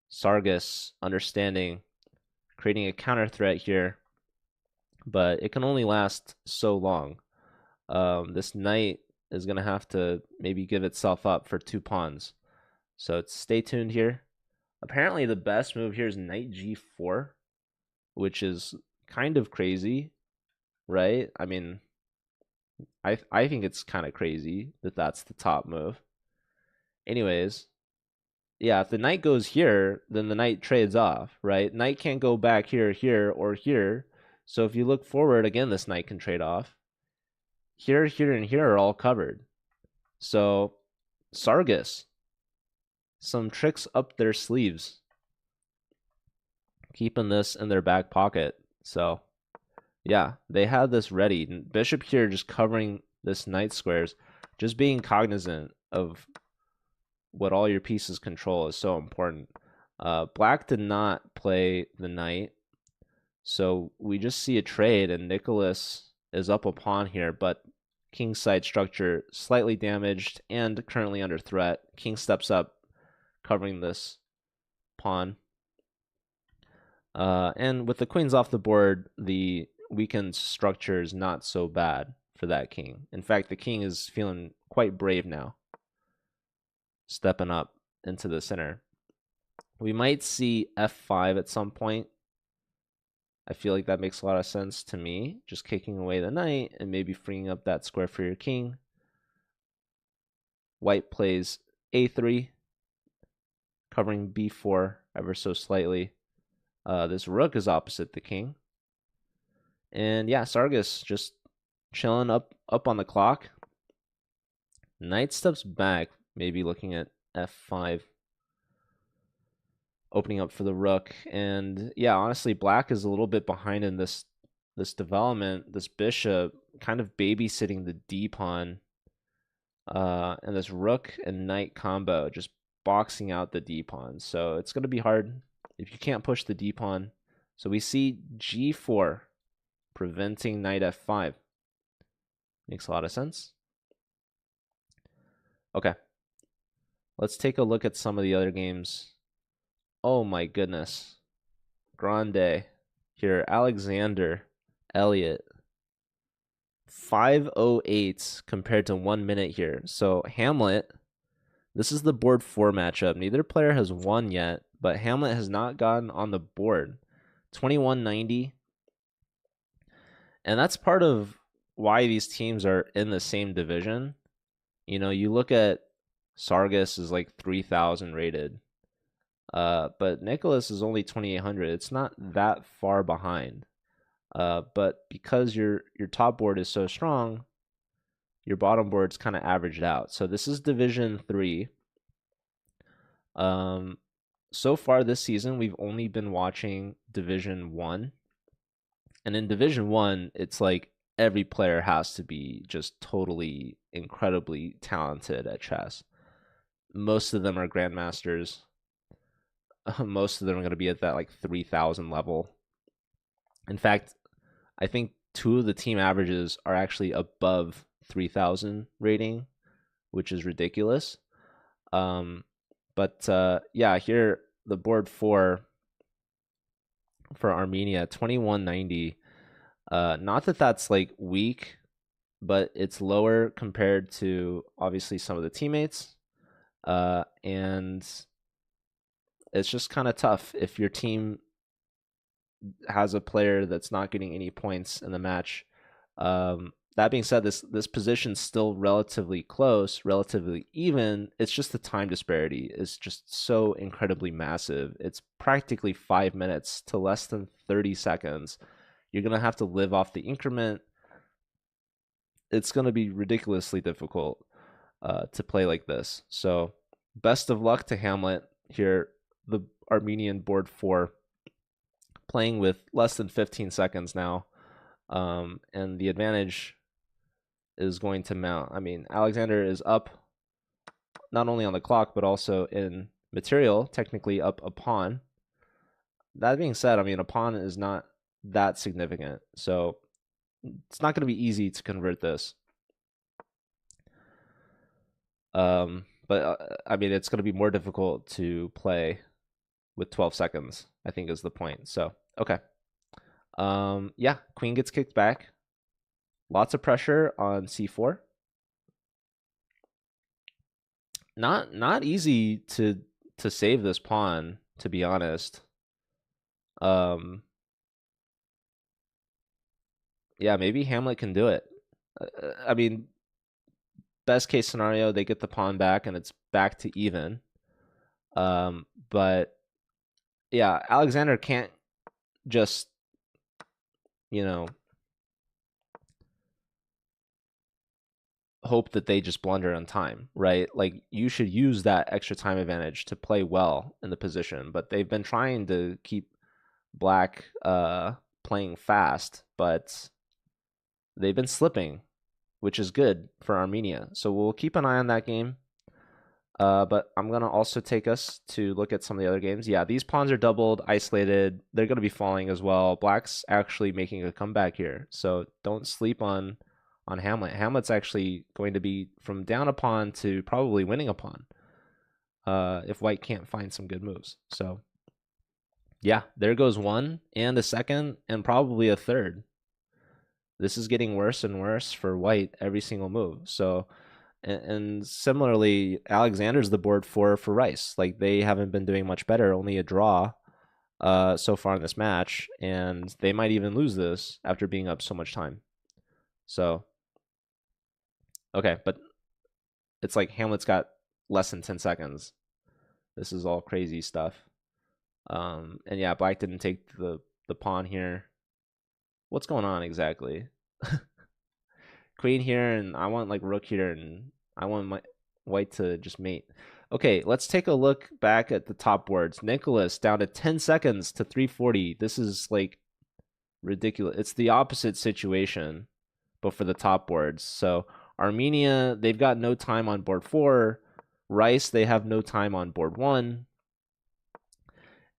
[SPEAKER 1] Sargas understanding, creating a counter threat here. But it can only last so long. This knight is going to have to maybe give itself up for 2 pawns. So stay tuned here. Apparently the best move here is knight g4, which is kind of crazy, right? I mean, I think it's kind of crazy that that's the top move. Anyways, yeah, if the knight goes here, then the knight trades off, right? Knight can't go back here, here, or here. So if you look forward, again, this knight can trade off. Here, here, and here are all covered. So Sargas, some tricks up their sleeves, keeping this in their back pocket. So yeah, they had this ready. Bishop here just covering this knight squares, just being cognizant of what all your pieces control is so important. Black did not play the knight, so we just see a trade, and Nicholas is up a pawn here, but kingside structure slightly damaged and currently under threat. King steps up, covering this pawn. And with the queens off the board, the weakened structure is not so bad for that king. In fact, the king is feeling quite brave now, stepping up into the center. We might see f5 at some point. I feel like that makes a lot of sense to me. Just kicking away the knight and maybe freeing up that square for your king. White plays a3, covering b4 ever so slightly. This rook is opposite the king. And yeah, Sargas just chilling up on the clock. Knight steps back, maybe looking at f5. opening up for the rook. And yeah, honestly, black is a little bit behind in this development. This bishop kind of babysitting the d pawn, and this rook and knight combo just boxing out the d pawn. So it's going to be hard if you can't push the d pawn. So we see g4 preventing knight f5. Makes a lot of sense. Okay, let's take a look at some of the other games. Oh my goodness. Grande here. Alexander Elliott. 5:08 compared to 1 minute here. So Hamlet, this is the board 4 matchup. Neither player has won yet, but Hamlet has not gotten on the board. 2190. And that's part of why these teams are in the same division. You know, you look at Sargas is like 3,000 rated. But Nicholas is only 2,800. It's not that far behind. But because your top board is so strong, your bottom board's kind of averaged out. So this is Division 3. So far this season, we've only been watching Division 1. And in Division 1, it's like every player has to be just totally incredibly talented at chess. Most of them are grandmasters. Most of them are going to be at that like 3,000 level. In fact, I think 2 of the team averages are actually above 3,000 rating, which is ridiculous. But yeah, here the board 4 for Armenia, 2190. Not that that's like weak, but it's lower compared to obviously some of the teammates. And it's just kind of tough if your team has a player that's not getting any points in the match. That being said, this position's still relatively close, relatively even. It's just the time disparity is just so incredibly massive. It's practically 5 minutes to less than 30 seconds. You're going to have to live off the increment. It's going to be ridiculously difficult to play like this. So best of luck to Hamlet here, the Armenian board 4, playing with less than 15 seconds now. And the advantage is going to mount. I mean, Alexander is up not only on the clock, but also in material, technically up a pawn. That being said, I mean, a pawn is not that significant. So it's not going to be easy to convert this. But I mean, it's going to be more difficult to play with 12 seconds, I think is the point. So, okay. Yeah, queen gets kicked back. Lots of pressure on c4. Not easy to save this pawn, to be honest. Yeah, maybe Hamlet can do it. I mean, best case scenario, they get the pawn back and it's back to even. But yeah, Alexander can't just, you know, hope that they just blunder on time, right? Like, you should use that extra time advantage to play well in the position, but they've been trying to keep black playing fast, but they've been slipping, which is good for Armenia. So we'll keep an eye on that game. But I'm going to also take us to look at some of the other games. Yeah, these pawns are doubled, isolated. They're going to be falling as well. Black's actually making a comeback here. So don't sleep on Hamlet. Hamlet's actually going to be from down a pawn to probably winning a pawn if white can't find some good moves. So yeah, there goes one and a second and probably a third. This is getting worse and worse for white every single move. So, and similarly, Alexander's the board for Rice. Like, they haven't been doing much better, only a draw so far in this match, and they might even lose this after being up so much time. So, okay, but it's like Hamlet's got less than 10 seconds. This is all crazy stuff. And yeah, black didn't take the pawn here. What's going on exactly? Queen here, and I want like rook here, and I want my white to just mate. Okay, let's take a look back at the top boards. Nicholas down to 10 seconds to 340. This is like ridiculous. It's the opposite situation, but for the top boards. So Armenia, they've got no time on board 4. Rice, they have no time on board 1.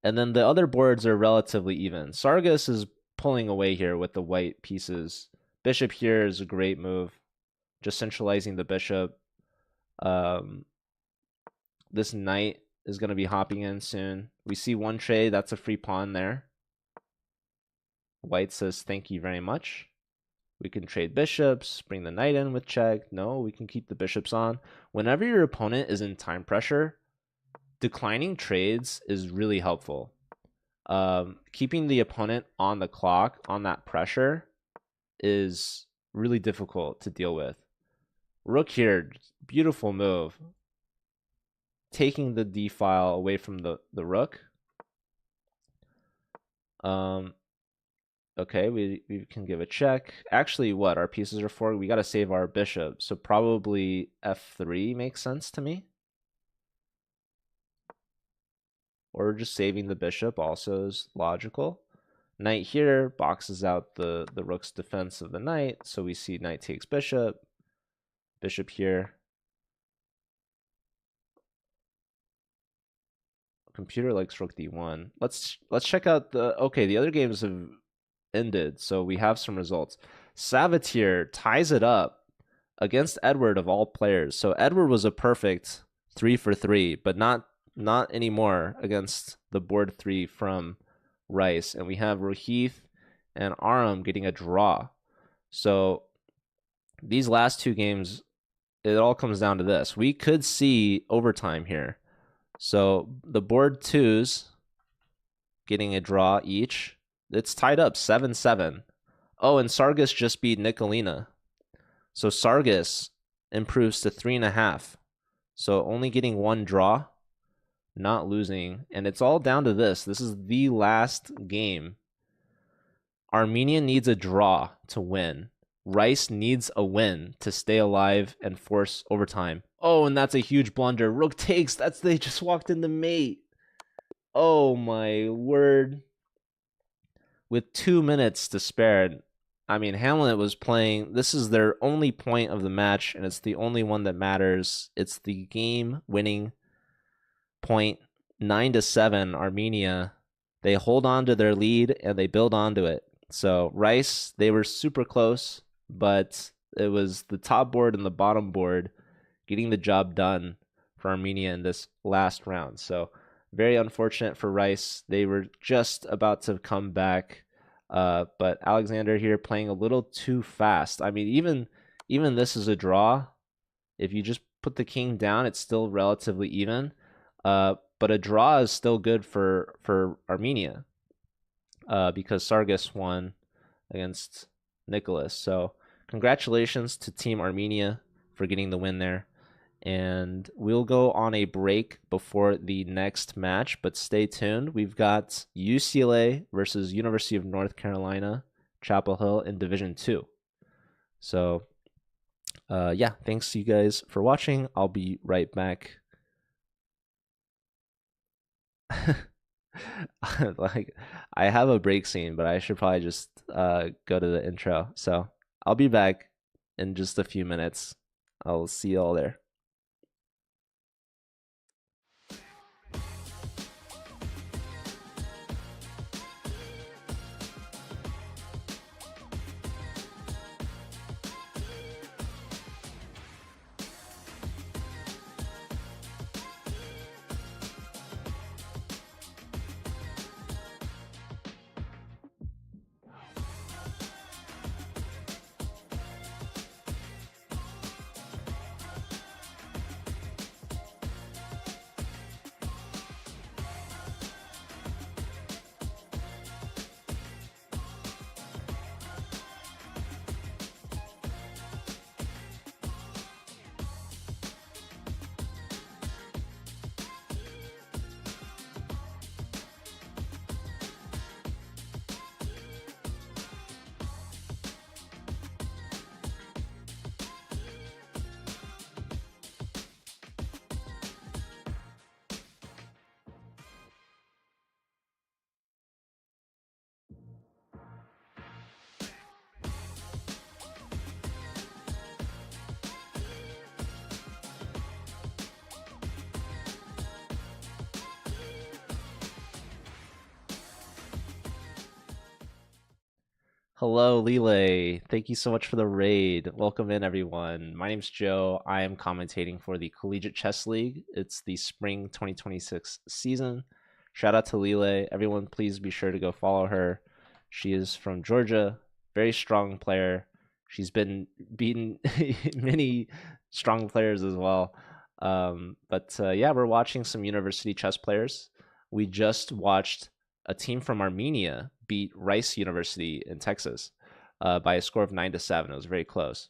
[SPEAKER 1] And then the other boards are relatively even. Sargas is pulling away here with the white pieces. Bishop here is a great move. Just centralizing the bishop. This knight is going to be hopping in soon. We see one trade. That's a free pawn there. White says, thank you very much. We can trade bishops, bring the knight in with check. No, we can keep the bishops on. Whenever your opponent is in time pressure, declining trades is really helpful. Keeping the opponent on the clock, on that pressure, is really difficult to deal with. Rook here, beautiful move. Taking the d file away from the rook. Okay, we can give a check. Actually, what our pieces are for? We got to save our bishop, so probably f3 makes sense to me. Or just saving the bishop also is logical. Knight here boxes out the rook's defense of the knight, so we see knight takes bishop. Bishop here. Computer likes rook d1. Let's check out the the other games have ended, so we have some results. Savatier ties it up against Edward of all players. So Edward was a perfect 3 for 3, but not anymore against the board 3 from Rice. And we have Rohith and Aram getting a draw. So these last two games, it all comes down to this. We could see overtime here. So the board 2s getting a draw each. It's tied up 7-7. Oh, and Sargas just beat Nicolina. So Sargas improves to 3.5. So only getting one draw, not losing. And it's all down to this. This is the last game. Armenia needs a draw to win. Rice needs a win to stay alive and force overtime. Oh, and that's a huge blunder. Rook takes. They just walked into mate. Oh my word. With 2 minutes to spare, I mean, Hamlet was playing. This is their only point of the match, and it's the only one that matters. It's the game-winning point, 9-7. Armenia, they hold on to their lead and they build onto it. So Rice, they were super close, but it was the top board and the bottom board getting the job done for Armenia in this last round. So very unfortunate for Rice. They were just about to come back, but Alexander here playing a little too fast. I mean, even this is a draw. If you just put the king down, it's still relatively even. But a draw is still good for Armenia, because Sargas won against Nicholas. So congratulations to Team Armenia for getting the win there. And we'll go on a break before the next match, but stay tuned. We've got UCLA versus University of North Carolina, Chapel Hill in Division 2. So, yeah, thanks you guys for watching. I'll be right back. Like, I have a break scene, but I should probably just go to the intro. So I'll be back in just a few minutes. I'll see you all there. Hello, Lele. Thank you so much for the raid. Welcome in, everyone. My name's Joe. I am commentating for the Collegiate Chess League. It's the spring 2026 season. Shout out to Lele. Everyone, please be sure to go follow her. She is from Georgia, very strong player. She's been beaten many strong players as well. But yeah, we're watching some university chess players. We just watched a team from Armenia beat Rice University in Texas by a score of 9-7. It was very close.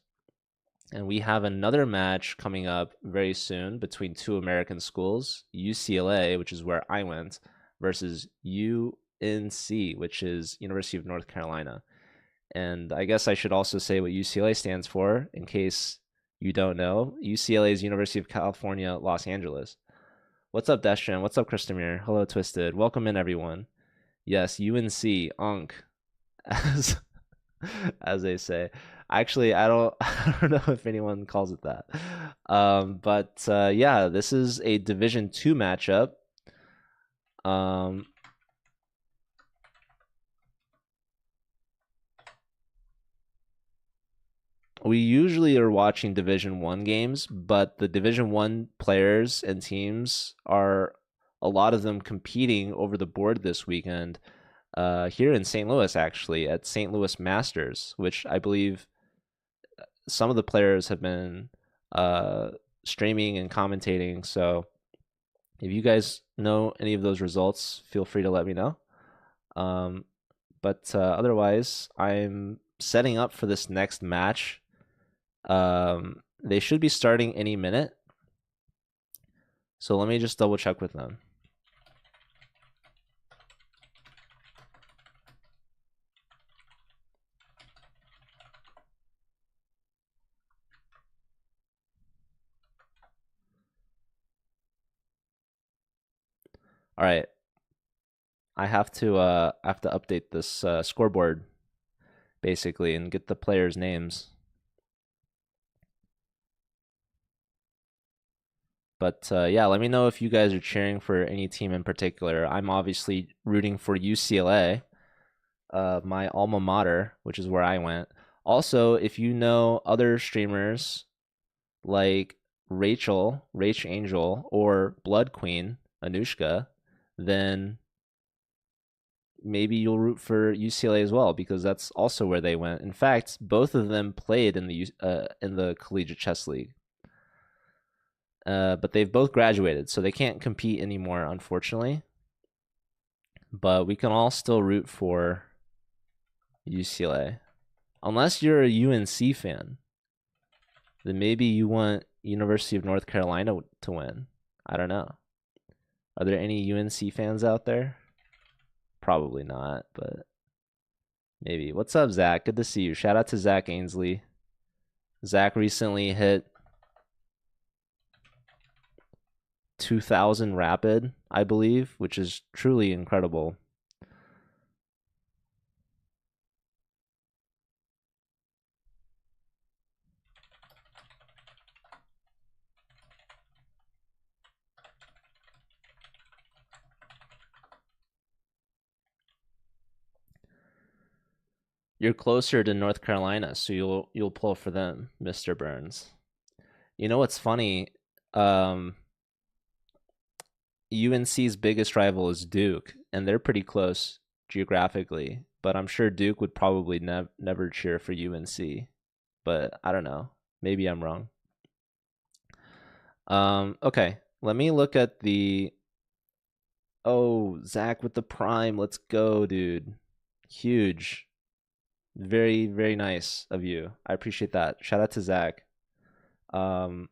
[SPEAKER 1] And we have another match coming up very soon between two American schools, UCLA, which is where I went, versus UNC, which is University of North Carolina. And I guess I should also say what UCLA stands for in case you don't know. UCLA is University of California, Los Angeles. What's up, Destrin? What's up, Christomir? Hello, Twisted. Welcome in, everyone. Yes, UNC, Unk, as as they say. Actually, I don't I don't know if anyone calls it that. But yeah, this is a Division 2 matchup. We usually are watching Division 1 games, but the Division 1 players and teams are a lot of them competing over the board this weekend. Here in St. Louis, actually, at St. Louis Masters, which I believe some of the players have been streaming and commentating. So if you guys know any of those results, feel free to let me know. But otherwise, I'm setting up for this next match. They should be starting any minute. So let me just double check with them. All right. I have to update this scoreboard basically and get the players' names. But yeah, let me know if you guys are cheering for any team in particular. I'm obviously rooting for UCLA, my alma mater, which is where I went. Also, if you know other streamers like Rach Angel, or Blood Queen, Anushka, then maybe you'll root for UCLA as well because that's also where they went. In fact, both of them played in the Collegiate Chess League. But they've both graduated, so they can't compete anymore, unfortunately. But we can all still root for UCLA. Unless you're a UNC fan, then maybe you want University of North Carolina to win. I don't know. Are there any UNC fans out there? Probably not, but maybe. What's up, Zach? Good to see you. Shout out to Zach Ainsley. Zach recently hit 2,000 rapid, I believe, which is truly incredible. You're closer to North Carolina, so you'll pull for them, Mr. Burns. You know what's funny? UNC's biggest rival is Duke, and they're pretty close geographically. But I'm sure Duke would probably never cheer for UNC. But I don't know. Maybe I'm wrong. Okay. Let me look at the. Oh, Zach with the prime. Let's go, dude. Huge. Very, very nice of you. I appreciate that. Shout out to Zach. I'm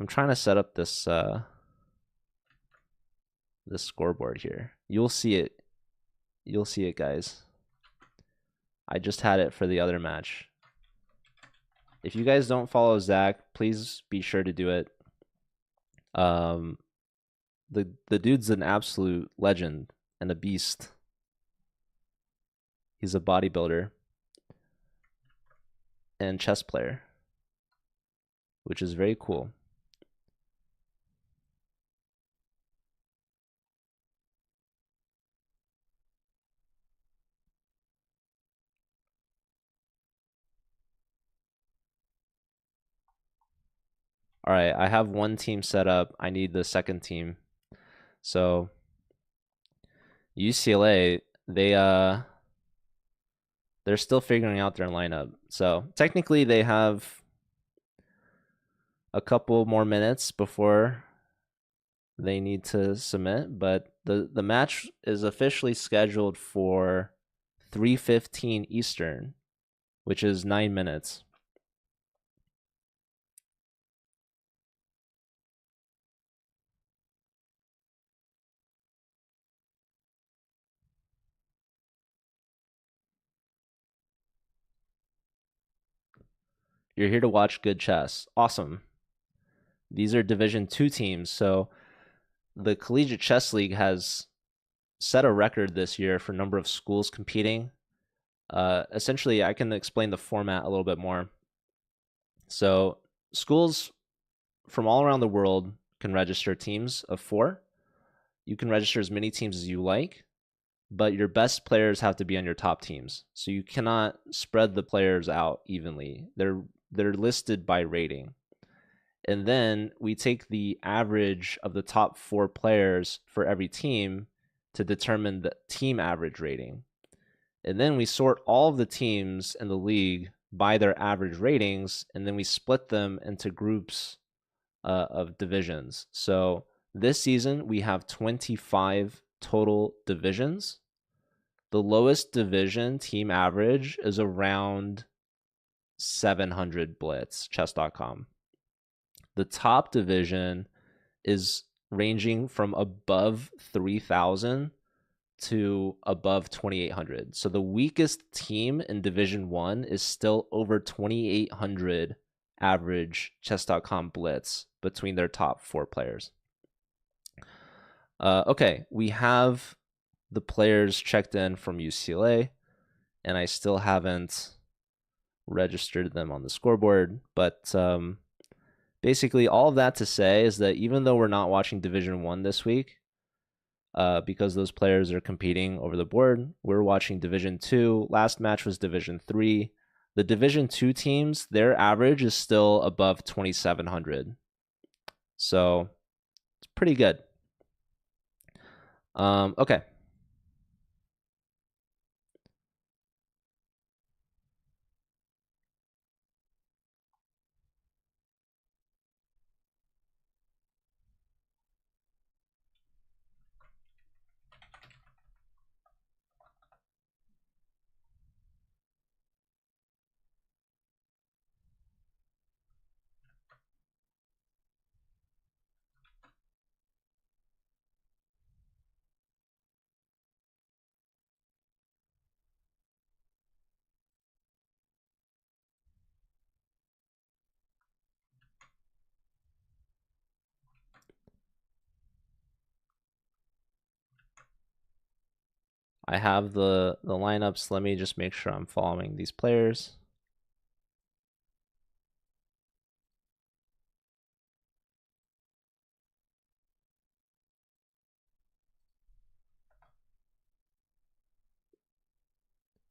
[SPEAKER 1] trying to set up this this scoreboard here. You'll see it. You'll see it, guys. I just had it for the other match. If you guys don't follow Zach, please be sure to do it. The dude's an absolute legend and a beast. He's a bodybuilder and chess player, which is very cool. All right, I have one team set up. I need the second team. So UCLA, they're still figuring out their lineup. So technically they have a couple more minutes before they need to submit, but the match is officially scheduled for 3:15 Eastern, which is 9 minutes. You're here to watch good chess. Awesome. These are Division 2 teams, so the Collegiate Chess League has set a record this year for number of schools competing. Essentially, I can explain the format a little bit more. So schools from all around the world can register teams of 4. You can register as many teams as you like, but your best players have to be on your top teams. So you cannot spread the players out evenly. They're listed by rating. And then we take the average of the top 4 players for every team to determine the team average rating. And then we sort all of the teams in the league by their average ratings, and then we split them into groups of divisions. So this season, we have 25 total divisions. The lowest division team average is around 700 Blitz, chess.com. The top division is ranging from above 3,000 to above 2,800. So the weakest team in Division 1 is still over 2,800 average chess.com Blitz between their top 4 players. Okay, we have the players checked in from UCLA, and I still haven't registered them on the scoreboard, but basically all of that to say is that even though we're not watching Division 1 this week, because those players are competing over the board, we're watching Division 2. Last match was Division 3. The Division 2 teams, their average is still above 2,700. So it's pretty good. Okay. I have the lineups. Let me just make sure I'm following these players.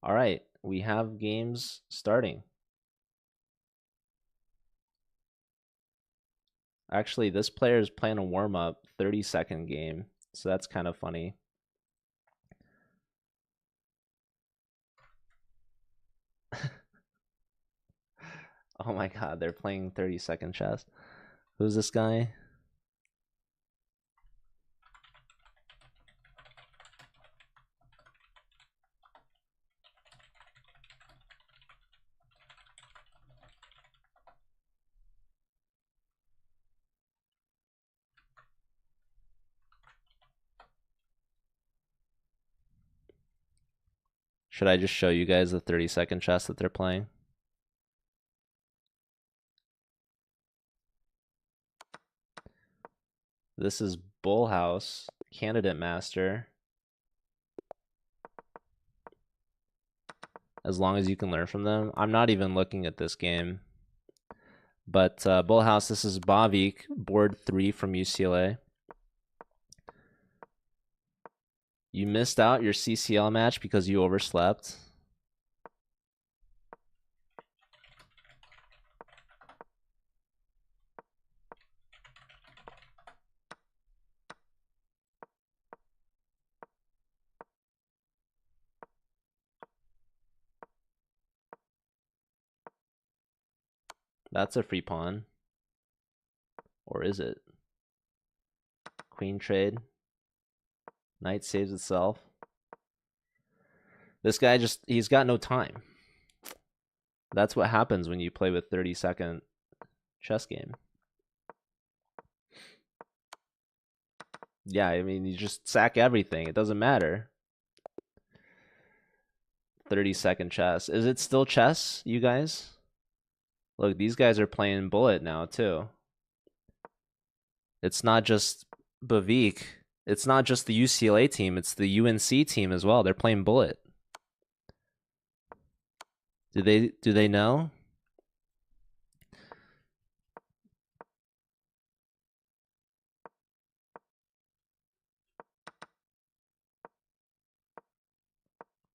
[SPEAKER 1] All right, we have games starting. Actually, this player is playing a warm-up 30-second game, so that's kind of funny. Oh my god, they're playing 30-second chess. Who's this guy? Should I just show you guys the 30-second chess that they're playing? This is Bullhouse, Candidate Master. As long as you can learn from them. I'm not even looking at this game. But Bullhouse, this is Bavik, board 3 from UCLA. You missed out your CCL match because you overslept. That's a free pawn. Or is it? Queen trade. Knight saves itself. This guy he's got no time. That's what happens when you play with 30-second chess game. Yeah, I mean, you just sack everything. It doesn't matter. 30-second chess. Is it still chess, you guys? Look, these guys are playing bullet now, too. It's not just Bavik. It's not just the UCLA team. It's the UNC team as well. They're playing bullet. Do they know?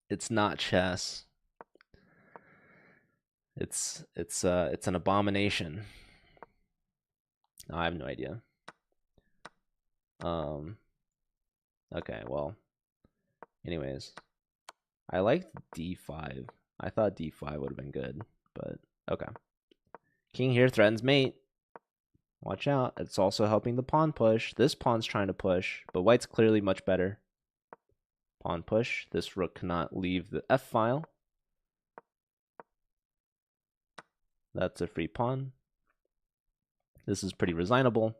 [SPEAKER 1] It's not chess. It's an abomination. No, I have no idea. Okay, well. Anyways, I liked d5. I thought d5 would have been good, but okay. King here threatens mate. Watch out. It's also helping the pawn push. This pawn's trying to push, but white's clearly much better. Pawn push. This rook cannot leave the f file. That's a free pawn. This is pretty resignable.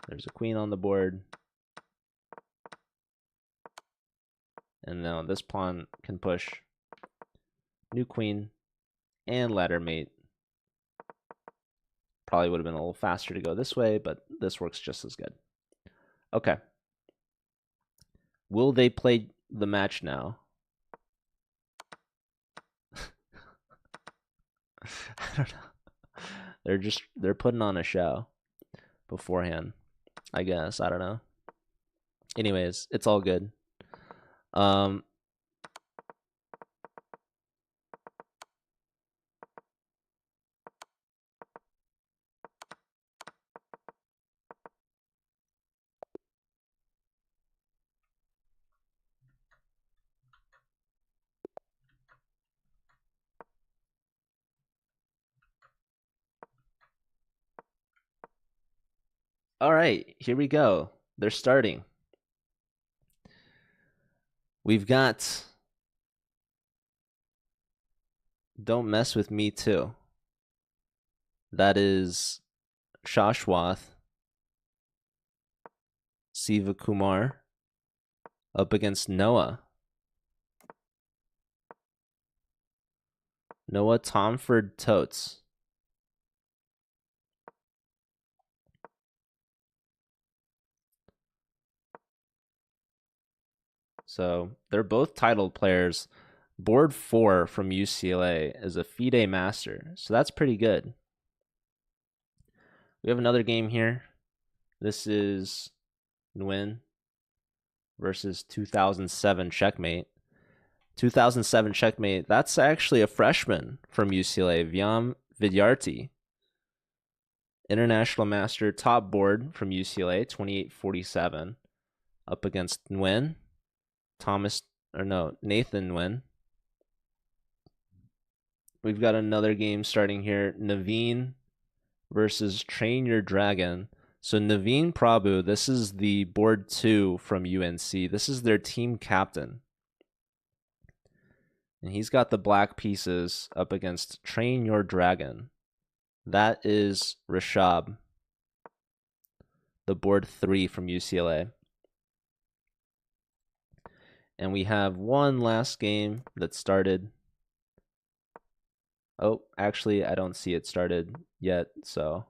[SPEAKER 1] There's a queen on the board. And now this pawn can push. New queen and ladder mate. Probably would have been a little faster to go this way, but this works just as good. Okay. Will they play the match now? I don't know. They're putting on a show beforehand, I guess. I don't know. Anyways, it's all good. All right, here we go. They're starting. We've got Don't Mess With Me Too. That is Shashwath Siva Kumar up against Noah. Noah Tomford Totes. So they're both titled players. Board 4 from UCLA is a FIDE master. So that's pretty good. We have another game here. This is Nguyen versus 2007 Checkmate. 2007 Checkmate, that's actually a freshman from UCLA, Vyam Vidyarthi. International Master top board from UCLA, 2847. Up against Nguyen. Nathan Nguyen. We've got another game starting here. Naveen versus Train Your Dragon. So Naveen Prabhu, this is the board 2 from UNC. This is their team captain. And he's got the black pieces up against Train Your Dragon. That is Rashab, the board 3 from UCLA. And we have one last game that started. Oh, actually, I don't see it started yet, so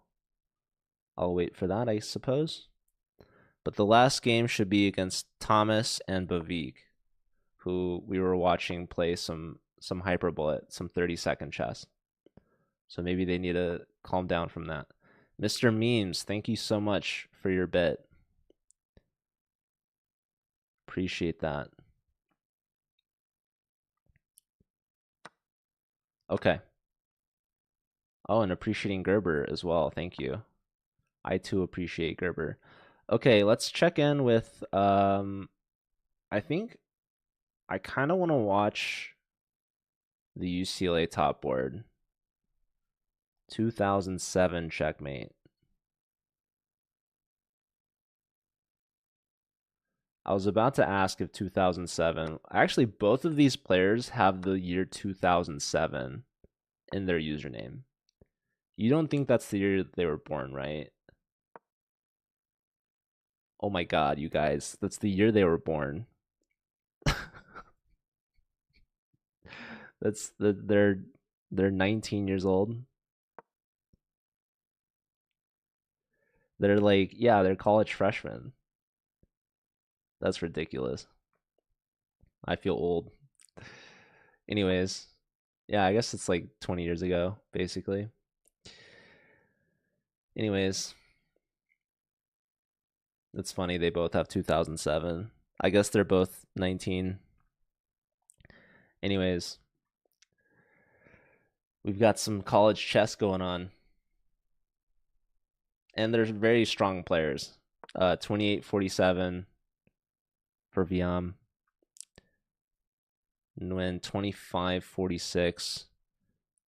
[SPEAKER 1] I'll wait for that, I suppose. But the last game should be against Thomas and Bavik, who we were watching play some hyperbullet, some 30-second chess. So maybe they need to calm down from that. Mr. Memes, thank you so much for your bit. Appreciate that. Okay. Oh, and appreciating Gerber as well. Thank you. I too appreciate Gerber. Okay, let's check in with I think I kind of want to watch the UCLA top board. 2007 checkmate. I was about to ask if 2007. Actually, both of these players have the year 2007 in their username. You don't think that's the year they were born, right? Oh my god, you guys. That's the year they were born. They're 19 years old. They're like, yeah, they're college freshmen. That's ridiculous. I feel old. Anyways, yeah, I guess it's like 20 years ago, basically. Anyways, it's funny they both have 2007. I guess they're both 19. Anyways, we've got some college chess going on. And they're very strong players. 28-47 for Viam. Nguyen 25-46.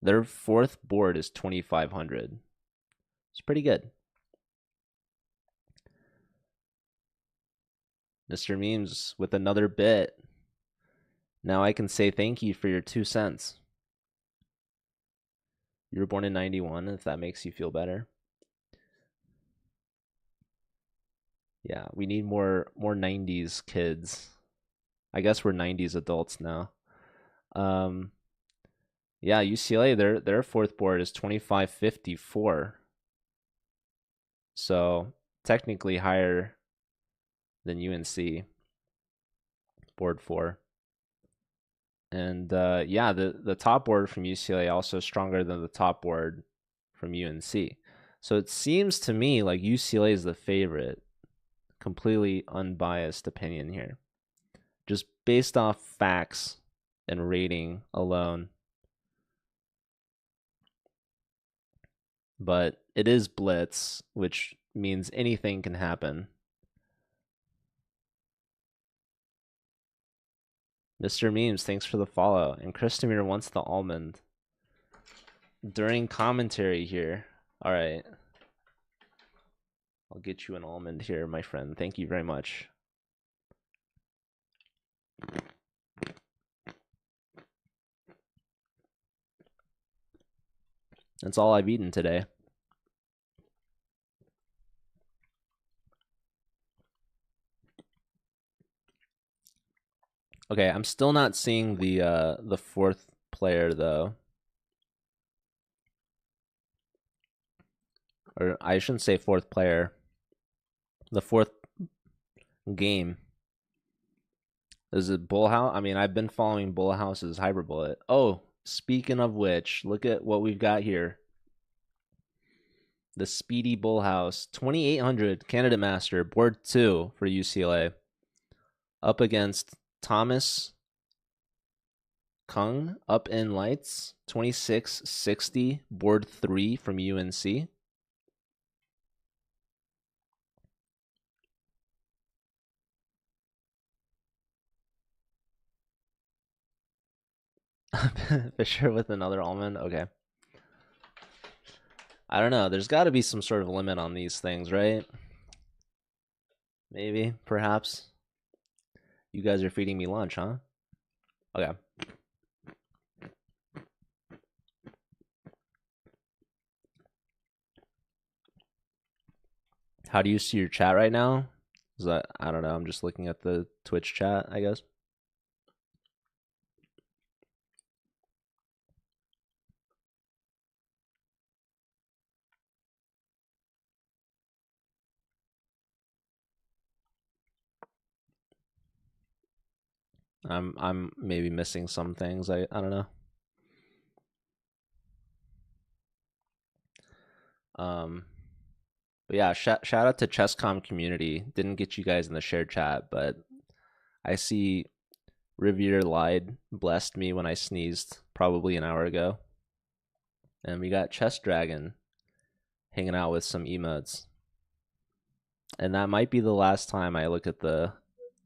[SPEAKER 1] Their fourth board is 2500. It's pretty good. Mr. Memes with another bit. Now I can say thank you for your 2 cents. You were born in 91, if that makes you feel better. Yeah, we need more 90s kids. I guess we're 90s adults now. Yeah, UCLA, their fourth board is 2554. So technically higher than UNC board 4. And yeah, the top board from UCLA also stronger than the top board from UNC. So it seems to me like UCLA is the favorite. Completely unbiased opinion here. Just based off facts and rating alone. But it is blitz, which means anything can happen. Mr. Memes, thanks for the follow. And Christomir wants the almond. During commentary here. All right. I'll get you an almond here, my friend. Thank you very much. That's all I've eaten today. Okay, I'm still not seeing the fourth player though. Or I shouldn't say fourth player. The fourth game. Is it Bullhouse? I mean, I've been following Bullhouse's Hyperbullet. Oh, speaking of which, look at what we've got here. The Speedy Bullhouse, 2800 Candidate Master, board 2 for UCLA. Up against Thomas Kung, up in lights, 2660, board 3 from UNC. Fisher with another almond? Okay. I don't know. There's got to be some sort of limit on these things, right? Maybe, perhaps. You guys are feeding me lunch, huh? Okay. How do you see your chat right now? Is that, I don't know. I'm just looking at the Twitch chat, I guess. I'm maybe missing some things. I don't know. But yeah, shout out to Chesscom community. Didn't get you guys in the shared chat, but I see Rivier lied, blessed me when I sneezed probably an hour ago. And we got Chess Dragon hanging out with some emotes. And that might be the last time I look at the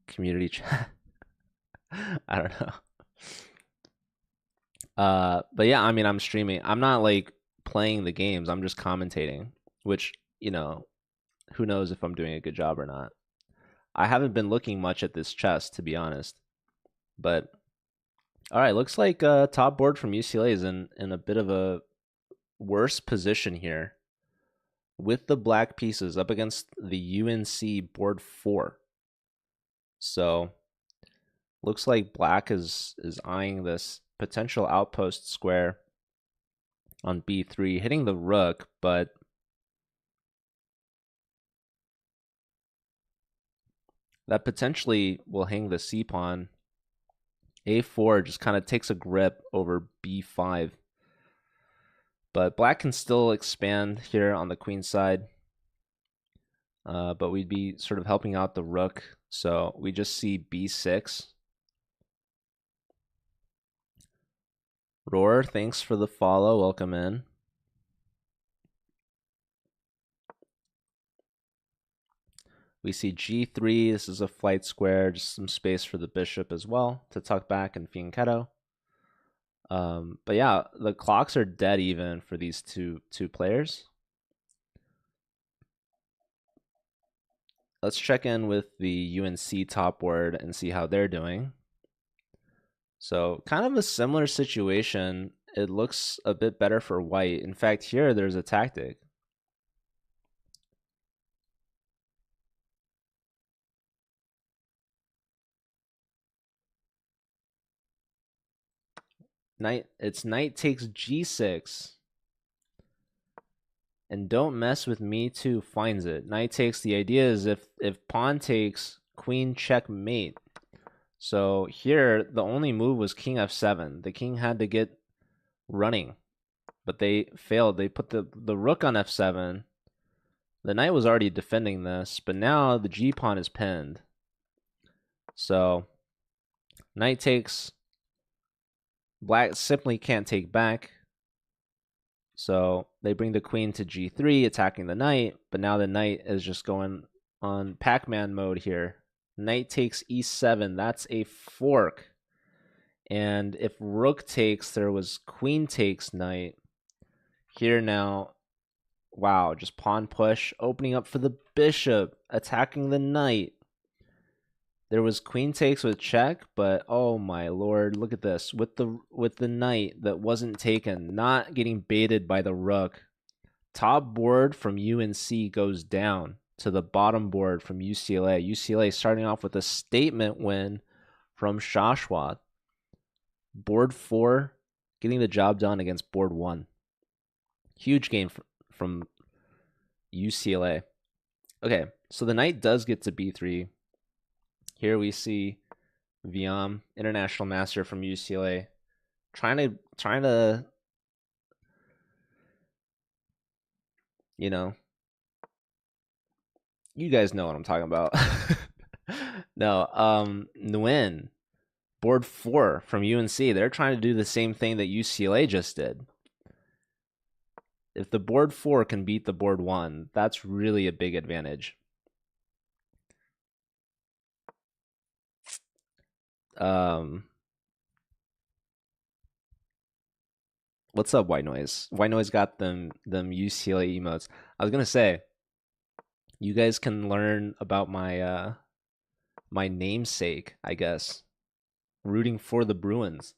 [SPEAKER 1] community chat. I don't know. But yeah, I mean, I'm streaming. I'm not like playing the games. I'm just commentating, which, who knows if I'm doing a good job or not. I haven't been looking much at this chest, to be honest. But all right, looks like top board from UCLA is in a bit of a worse position here with the black pieces up against the UNC board 4. So looks like black is eyeing this potential outpost square on B3, hitting the rook, but that potentially will hang the C pawn. A4 just kind of takes a grip over B5. But black can still expand here on the queen side. But we'd be sort of helping out the rook. So we just see B6. Roar, thanks for the follow. Welcome in. We see G3. This is a flight square, just some space for the bishop as well to tuck back and fianchetto. But yeah, the clocks are dead even for these two players. Let's check in with the UNC top board and see how they're doing. So kind of a similar situation. It looks a bit better for white. In fact, here there's a tactic. Knight takes G6. And don't mess with me too finds it. Knight takes, the idea is if pawn takes, queen checkmate. So here the only move was king f7. The king had to get running, but they failed. They put the rook on f7. The knight was already defending this, but now the g pawn is pinned. So knight takes, black simply can't take back. So they bring the queen to g3, attacking the knight, but now the knight is just going on Pac-Man mode here. Knight takes e7, that's a fork. And if rook takes, there was queen takes knight. Here now, wow, just pawn push, opening up for the bishop, attacking the knight. There was queen takes with check, but oh my lord, look at this. With the knight that wasn't taken, not getting baited by the rook. Top board from UNC goes down to the bottom board from UCLA. UCLA starting off with a statement win from Shashwat. Board 4 getting the job done against board 1. Huge game from UCLA. Okay, so the knight does get to B3. Here we see Viam, international master from UCLA, trying to you guys know what I'm talking about. No, Nguyen, board 4 from UNC. They're trying to do the same thing that UCLA just did. If the board 4 can beat the board 1, that's really a big advantage. What's up, White Noise? White Noise got them UCLA emotes. I was gonna say, you guys can learn about my my namesake, I guess. Rooting for the Bruins.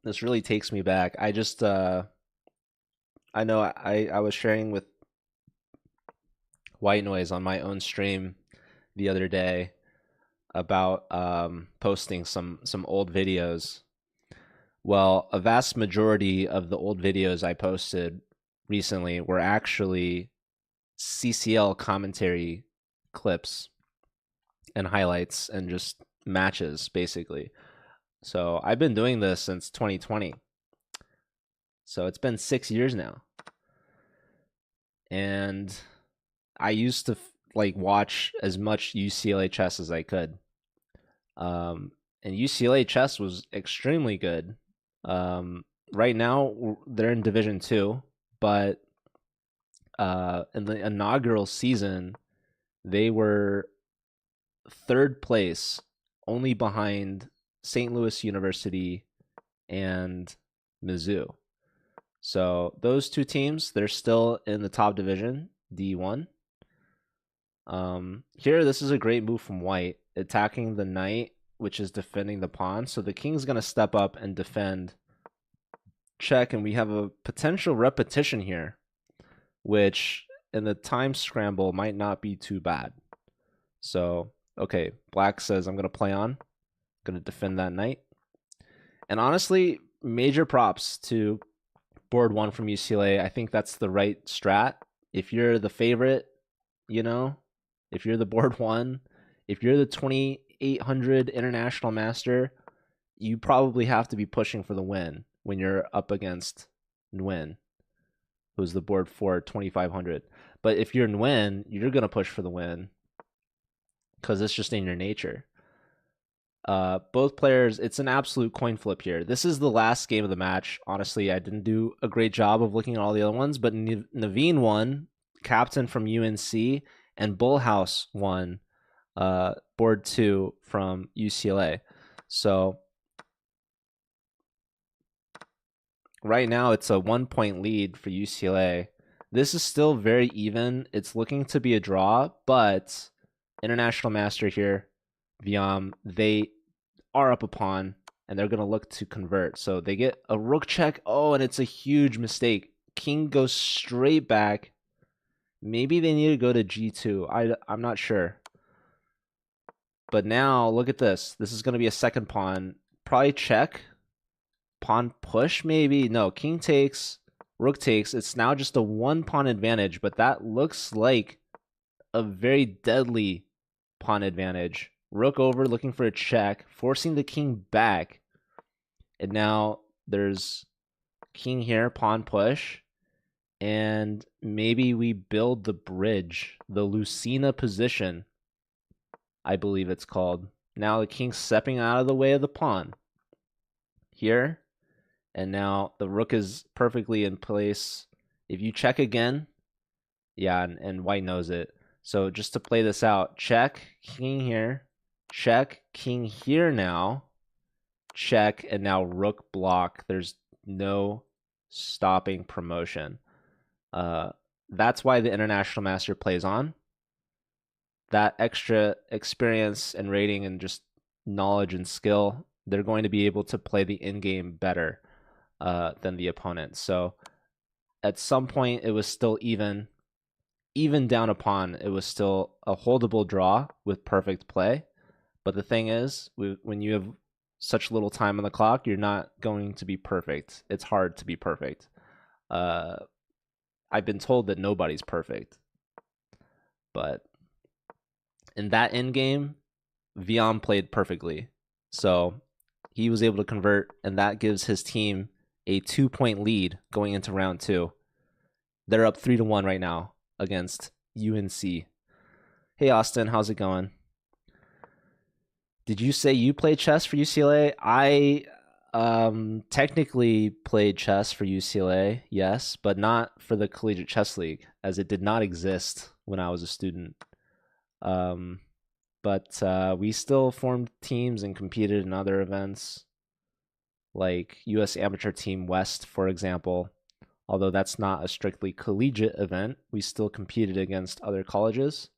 [SPEAKER 1] This really takes me back. I just I know I was sharing with White Noise on my own stream the other day about posting some old videos. Well, a vast majority of the old videos I posted recently were actually CCL commentary clips and highlights and just matches, basically. So I've been doing this since 2020. So it's been 6 years now. And I used to watch as much UCLA chess as I could. And UCLA chess was extremely good. Right now they're in Division 2, but in the inaugural season They were third place, only behind St. Louis University and Mizzou. So those two teams, they're still in the top division, D1. Here, this is a great move from white, attacking the knight, which is defending the pawn. So the king's going to step up and defend check, and we have a potential repetition here, which in the time scramble might not be too bad. So, okay, black says, I'm going to play on. Going to defend that knight. And honestly, major props to board one from UCLA. I think that's the right strat. If you're the favorite, you know, if you're the board one, if you're the 2800 international master, you probably have to be pushing for the win when you're up against Nguyen, who's the board for 2500. But if you're Nguyen, you're going to push for the win because it's just in your nature. Both players, it's an absolute coin flip here. This is the last game of the match. Honestly, I didn't do a great job of looking at all the other ones, but Naveen won, captain from UNC, and Bullhouse won, board 2 from UCLA. So right now it's a 1-point lead for UCLA. This is still very even. It's looking to be a draw, but international master here, Viam, they are up a pawn, and they're going to look to convert. So they get a rook check. Oh, and it's a huge mistake. King goes straight back. Maybe they need to go to G2. I'm not sure. But now, look at this. This is going to be a second pawn. Probably check. Pawn push, maybe? No, king takes, rook takes. It's now just a 1-pawn advantage, but that looks like a very deadly pawn advantage. Rook over, looking for a check, forcing the king back. And now there's king here, pawn push. And maybe we build the bridge, the Lucina position, I believe it's called. Now the king's stepping out of the way of the pawn here. And now the rook is perfectly in place. If you check again, yeah, and white knows it. So just to play this out, check, king here, check, king here now, check, and now rook block. There's no stopping promotion. That's why the international master plays on. That extra experience and rating and just knowledge and skill, they're going to be able to play the in-game better than the opponent. So at some point, it was still even down a pawn. It was still a holdable draw with perfect play. But the thing is, when you have such little time on the clock, you're not going to be perfect. It's hard to be perfect. I've been told that nobody's perfect. But in that end game, Viam played perfectly. So he was able to convert, and that gives his team a 2-point lead going into round 2. They're up 3-1 right now against UNC. Hey, Austin, how's it going? Did you say you played chess for UCLA? I technically played chess for UCLA, yes, but not for the Collegiate Chess League, as it did not exist when I was a student. But we still formed teams and competed in other events, like U.S. Amateur Team West, for example. Although that's not a strictly collegiate event, we still competed against other colleges.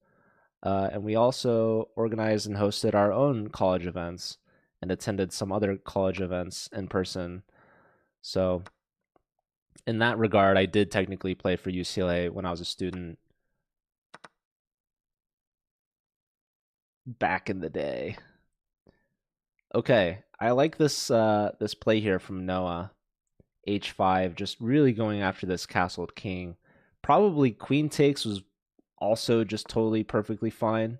[SPEAKER 1] And we also organized and hosted our own college events and attended some other college events in person. So in that regard, I did technically play for UCLA when I was a student back in the day. Okay, I like this this play here from Noah. H5, just really going after this castled king. Probably queen takes was also just totally perfectly fine.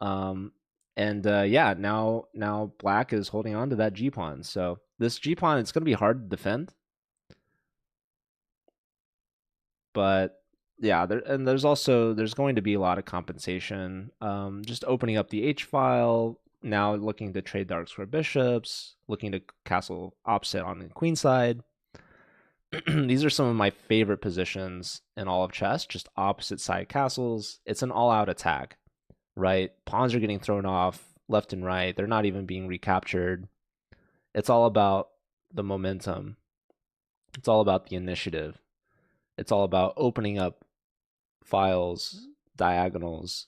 [SPEAKER 1] Yeah, now black is holding on to that g-pawn. So this g-pawn, it's going to be hard to defend. But yeah, there's going to be a lot of compensation. Just opening up the H file, now looking to trade dark square bishops, looking to castle opposite on the queen side. These are some of my favorite positions in all of chess, just opposite side castles. It's an all-out attack, right? Pawns are getting thrown off left and right. They're not even being recaptured. It's all about the momentum. It's all about the initiative. It's all about opening up files, diagonals.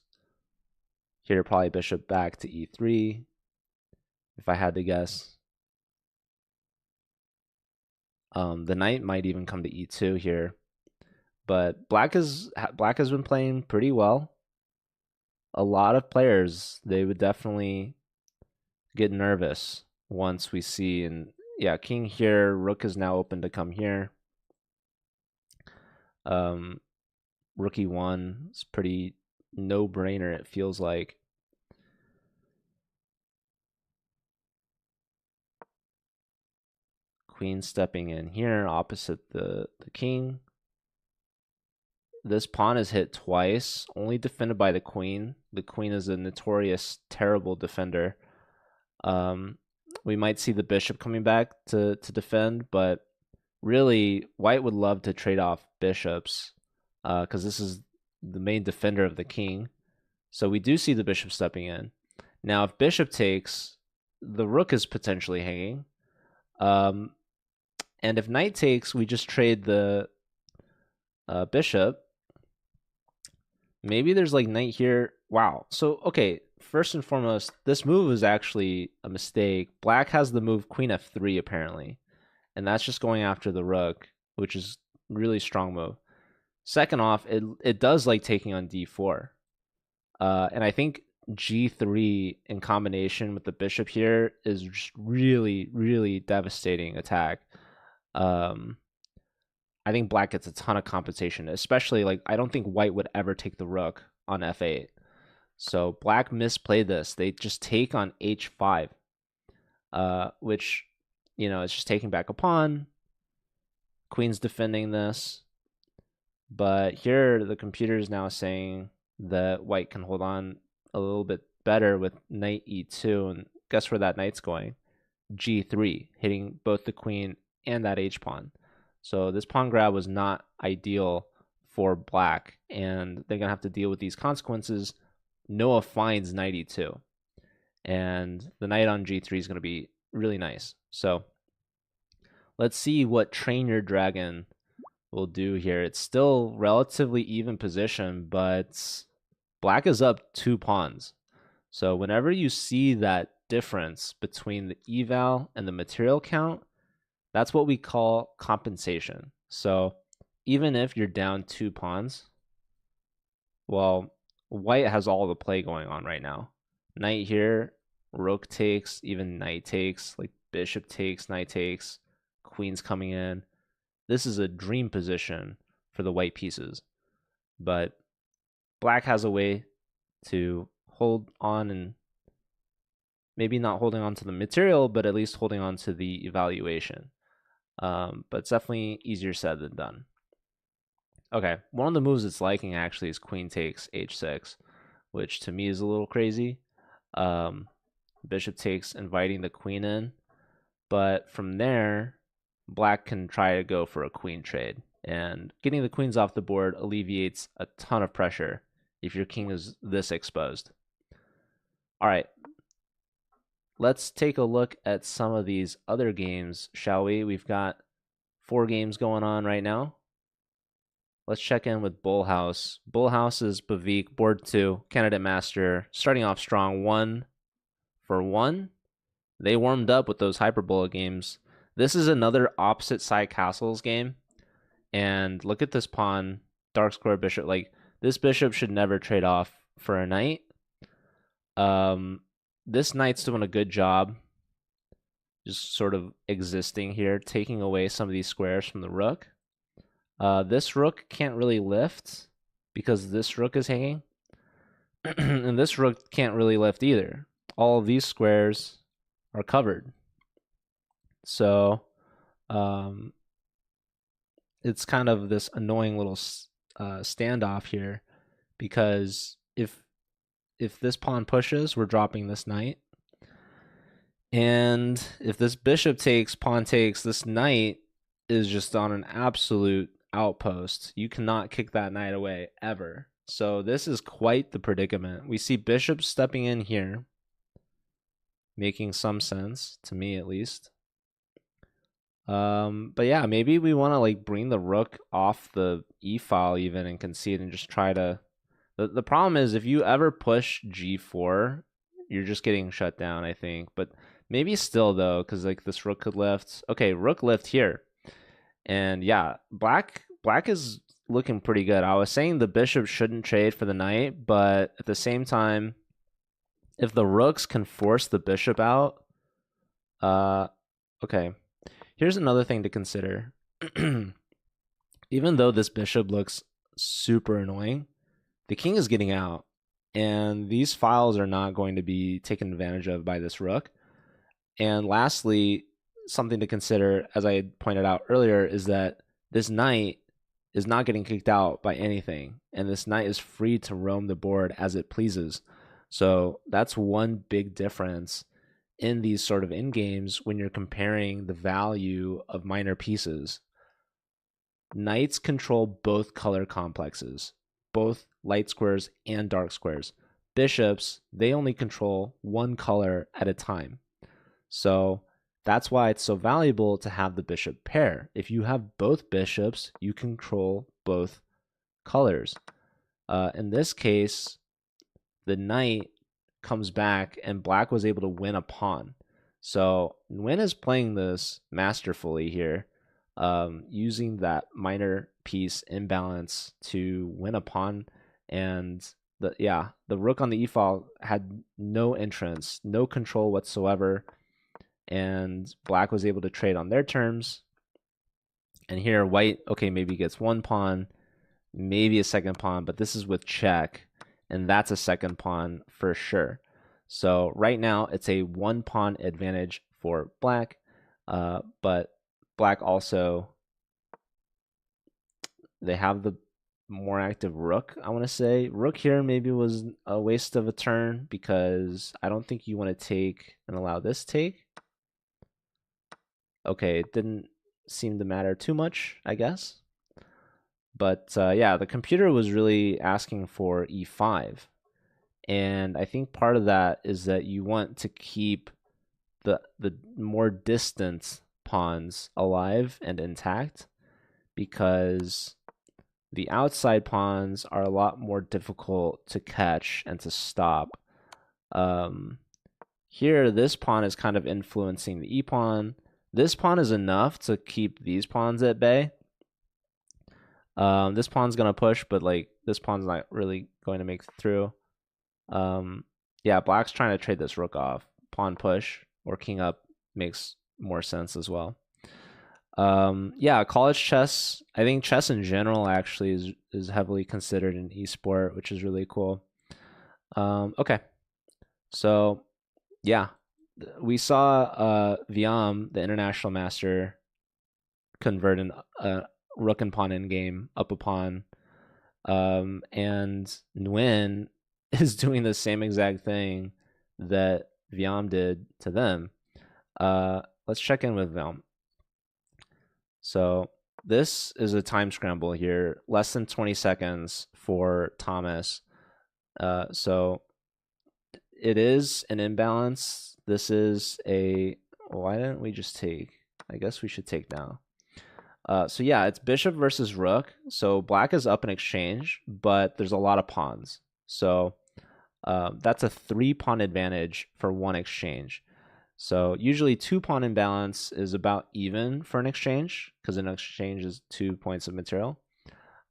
[SPEAKER 1] Here, probably bishop back to e3, if I had to guess. The knight might even come to e2 here, but black has been playing pretty well. A lot of players, they would definitely get nervous once we see, and yeah, king here, rook is now open to come here. Rook e1 is pretty no-brainer, it feels like. Queen stepping in here opposite the king. This pawn is hit twice, only defended by the queen. The queen is a notorious, terrible defender. We might see the bishop coming back to defend, but really, white would love to trade off bishops because this is the main defender of the king. So we do see the bishop stepping in. Now, if bishop takes, the rook is potentially hanging. And if knight takes, we just trade the bishop. Maybe there's like knight here. Wow. So, okay, first and foremost, this move is actually a mistake. Black has the move queen f3 apparently, and that's just going after the rook, which is really strong move. Second off, it does like taking on d4. And I think g3 in combination with the bishop here is just really, really devastating attack. I think black gets a ton of compensation, especially like I don't think white would ever take the rook on f8. So black misplayed this. They just take on h5, which, you know, it's just taking back a pawn. Queen's defending this. But here the computer is now saying that white can hold on a little bit better with knight e2. And guess where that knight's going? g3, hitting both the queen and that h-pawn. So this pawn grab was not ideal for black, and they're going to have to deal with these consequences. Noah finds knight e2, and the knight on g3 is going to be really nice. So let's see what Train Your Dragon will do here. It's still relatively even position, but black is up 2 pawns. So whenever you see that difference between the eval and the material count, that's what we call compensation. So even if you're down 2 pawns, well, white has all the play going on right now. Knight here, rook takes, even knight takes, like bishop takes, knight takes, queen's coming in. This is a dream position for the white pieces. But black has a way to hold on, and maybe not holding on to the material, but at least holding on to the evaluation. But it's definitely easier said than done. Okay, one of the moves it's liking actually is queen takes h6, which to me is a little crazy. Bishop takes, inviting the queen in. But from there, black can try to go for a queen trade. And getting the queens off the board alleviates a ton of pressure if your king is this exposed. All right, let's take a look at some of these other games, shall we? We've got 4 games going on right now. Let's check in with Bullhouse. Bullhouse is Pavik, board 2, candidate master, starting off strong, 1-for-1. They warmed up with those Hyperbola games. This is another opposite side castles game. And look at this pawn, dark square bishop. Like, this bishop should never trade off for a knight. This knight's doing a good job just sort of existing here, taking away some of these squares from the rook. This rook can't really lift because this rook is hanging. And this rook can't really lift either. All of these squares are covered. So it's kind of this annoying little standoff here, because if this pawn pushes, we're dropping this knight. And if this bishop takes, pawn takes, this knight is just on an absolute outpost. You cannot kick that knight away ever. So this is quite the predicament. We see bishop stepping in here, making some sense to me at least. But yeah, maybe we want to like bring the rook off the e file even and concede and just try to. The problem is if you ever push g4, you're just getting shut down, I think. But maybe still though, because like this rook could lift. Okay, rook lift here, and yeah, black is looking pretty good. I was saying the bishop shouldn't trade for the knight, but at the same time, if the rooks can force the bishop out, okay. Here's another thing to consider. Even though this bishop looks super annoying, the king is getting out, and these files are not going to be taken advantage of by this rook. And lastly, something to consider, as I pointed out earlier, is that this knight is not getting kicked out by anything, and this knight is free to roam the board as it pleases. So that's one big difference in these sort of end games when you're comparing the value of minor pieces. Knights control both color complexes, both light squares and dark squares. Bishops, they only control one color at a time. So that's why it's so valuable to have the bishop pair. If you have both bishops, you control both colors. In this case, the knight comes back and black was able to win a pawn. So Nguyen is playing this masterfully here, using that minor piece imbalance to win a pawn. And the rook on the e-file had no entrance, no control whatsoever, and black was able to trade on their terms. And here white, okay, maybe gets one pawn, maybe a second pawn, but this is with check, and that's a second pawn for sure. So right now it's a one pawn advantage for black, but black also, they have the more active rook, I want to say. Rook here maybe was a waste of a turn because I don't think you want to take and allow this take. Okay, it didn't seem to matter too much, I guess. But yeah, the computer was really asking for e5. And I think part of that is that you want to keep the more distant pawns alive and intact, because the outside pawns are a lot more difficult to catch and to stop. Here, this pawn is kind of influencing the e-pawn. This pawn is enough to keep these pawns at bay. This pawn's going to push, but like this pawn's not really going to make it through. Yeah, black's trying to trade this rook off. Pawn push or king up makes more sense as well. Yeah, college chess, I think chess in general actually is heavily considered an esport, which is really cool. Okay, so yeah, we saw Viam, the international master, convert a rook and pawn endgame up a pawn, and Nguyen is doing the same exact thing that Viam did to them. Let's check in with Viam. So this is a time scramble here, less than 20 seconds for Thomas. So it is an imbalance. This is a, why didn't we just take? I guess we should take now. So yeah, it's bishop versus rook. So black is up in exchange, but there's a lot of pawns. So that's a 3-pawn advantage for one exchange. So usually 2-pawn imbalance is about even for an exchange, because an exchange is 2 points of material.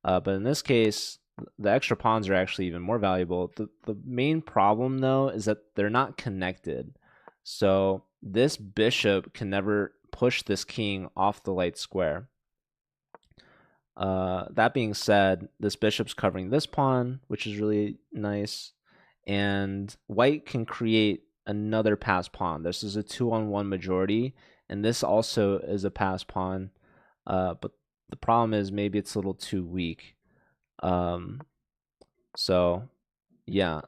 [SPEAKER 1] But in this case, the extra pawns are actually even more valuable. The main problem, though, is that they're not connected. So this bishop can never push this king off the light square. That being said, this bishop's covering this pawn, which is really nice. And white can create another pass pawn. This is a 2-on-1 majority, and this also is a pass pawn. But the problem is maybe it's a little too weak. So yeah,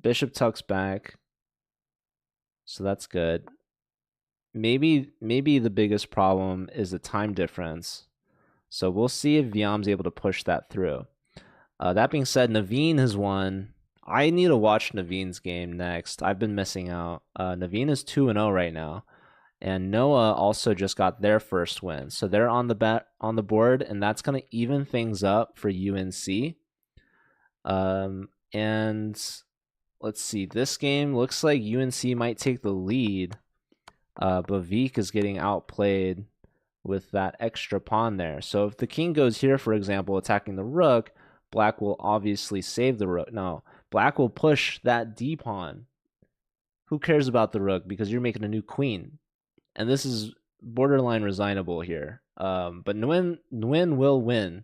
[SPEAKER 1] bishop tucks back, so that's good. maybe the biggest problem is the time difference. So we'll see if Viam's able to push that through. That being said, Naveen has won. I need to watch Naveen's game next. I've been missing out. Naveen is 2-0 right now, and Noah also just got their first win. So they're on the board, and that's going to even things up for UNC. And let's see. This game looks like UNC might take the lead, but Vik is getting outplayed with that extra pawn there. So if the king goes here, for example, attacking the rook, black will obviously save the rook. No, black will push that d pawn. Who cares about the rook? Because you're making a new queen. And this is borderline resignable here. But Nguyen will win.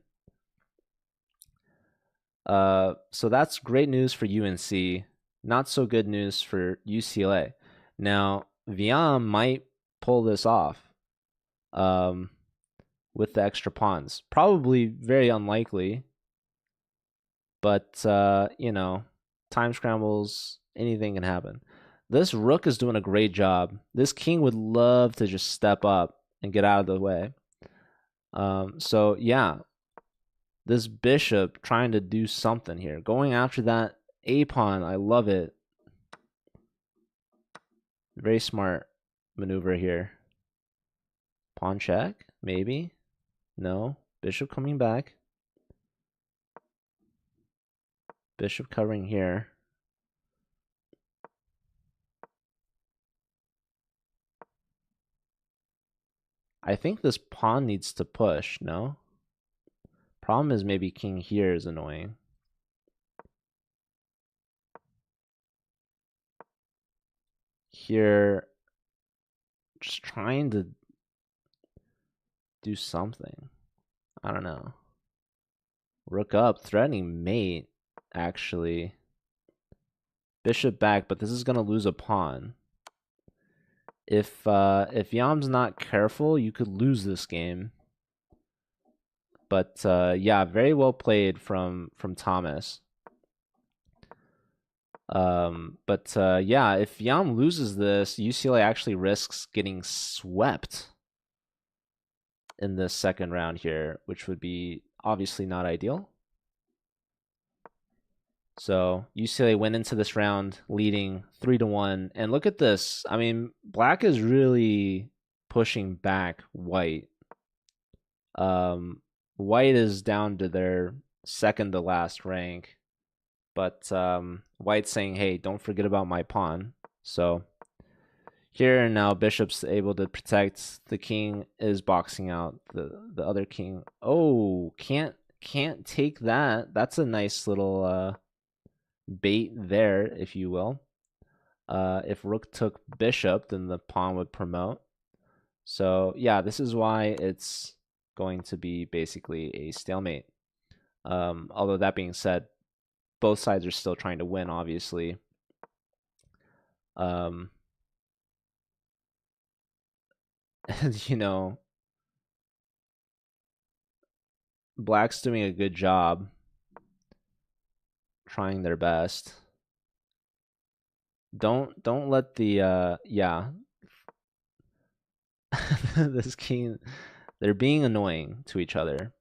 [SPEAKER 1] So that's great news for UNC. Not so good news for UCLA. Now, Viam might pull this off with the extra pawns. Probably very unlikely. But, time scrambles, anything can happen. This rook is doing a great job. This king would love to just step up and get out of the way. So, yeah. This bishop trying to do something here. Going after that a pawn. I love it. Very smart maneuver here. Pawn check, maybe. No. Bishop coming back. Bishop covering here. I think this pawn needs to push, no? Problem is maybe king here is annoying. Here, just trying to do something. I don't know. Rook up, threatening mate, actually. Bishop back, but this is going to lose a pawn. If Yam's not careful, you could lose this game. But yeah, very well played from Thomas. But yeah, if Yam loses this, UCLA actually risks getting swept in the second round here, which would be obviously not ideal. So UCLA went into this round leading 3-1. And look at this. I mean, black is really pushing back white. White is down to their second to last rank. But white's saying, hey, don't forget about my pawn. So here and now, bishop's able to protect. The king is boxing out the other king. Oh, can't take that. That's a nice little bait there, if you will. If rook took bishop, then the pawn would promote. So yeah, this is why it's going to be basically a stalemate. Although that being said, both sides are still trying to win, obviously. And black's doing a good job, trying their best. Don't let the yeah. This king, they're being annoying to each other.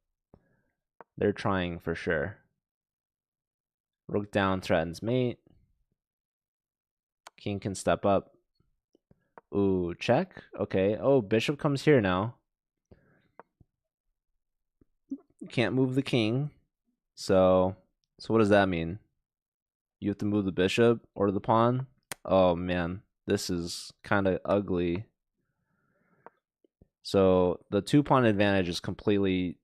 [SPEAKER 1] They're trying for sure. Rook down threatens mate. King can step up. Ooh, check. Okay. Oh, bishop comes here now. Can't move the king. So what does that mean? You have to move the bishop or the pawn? Oh man, this is kind of ugly. So the 2-pawn advantage is completely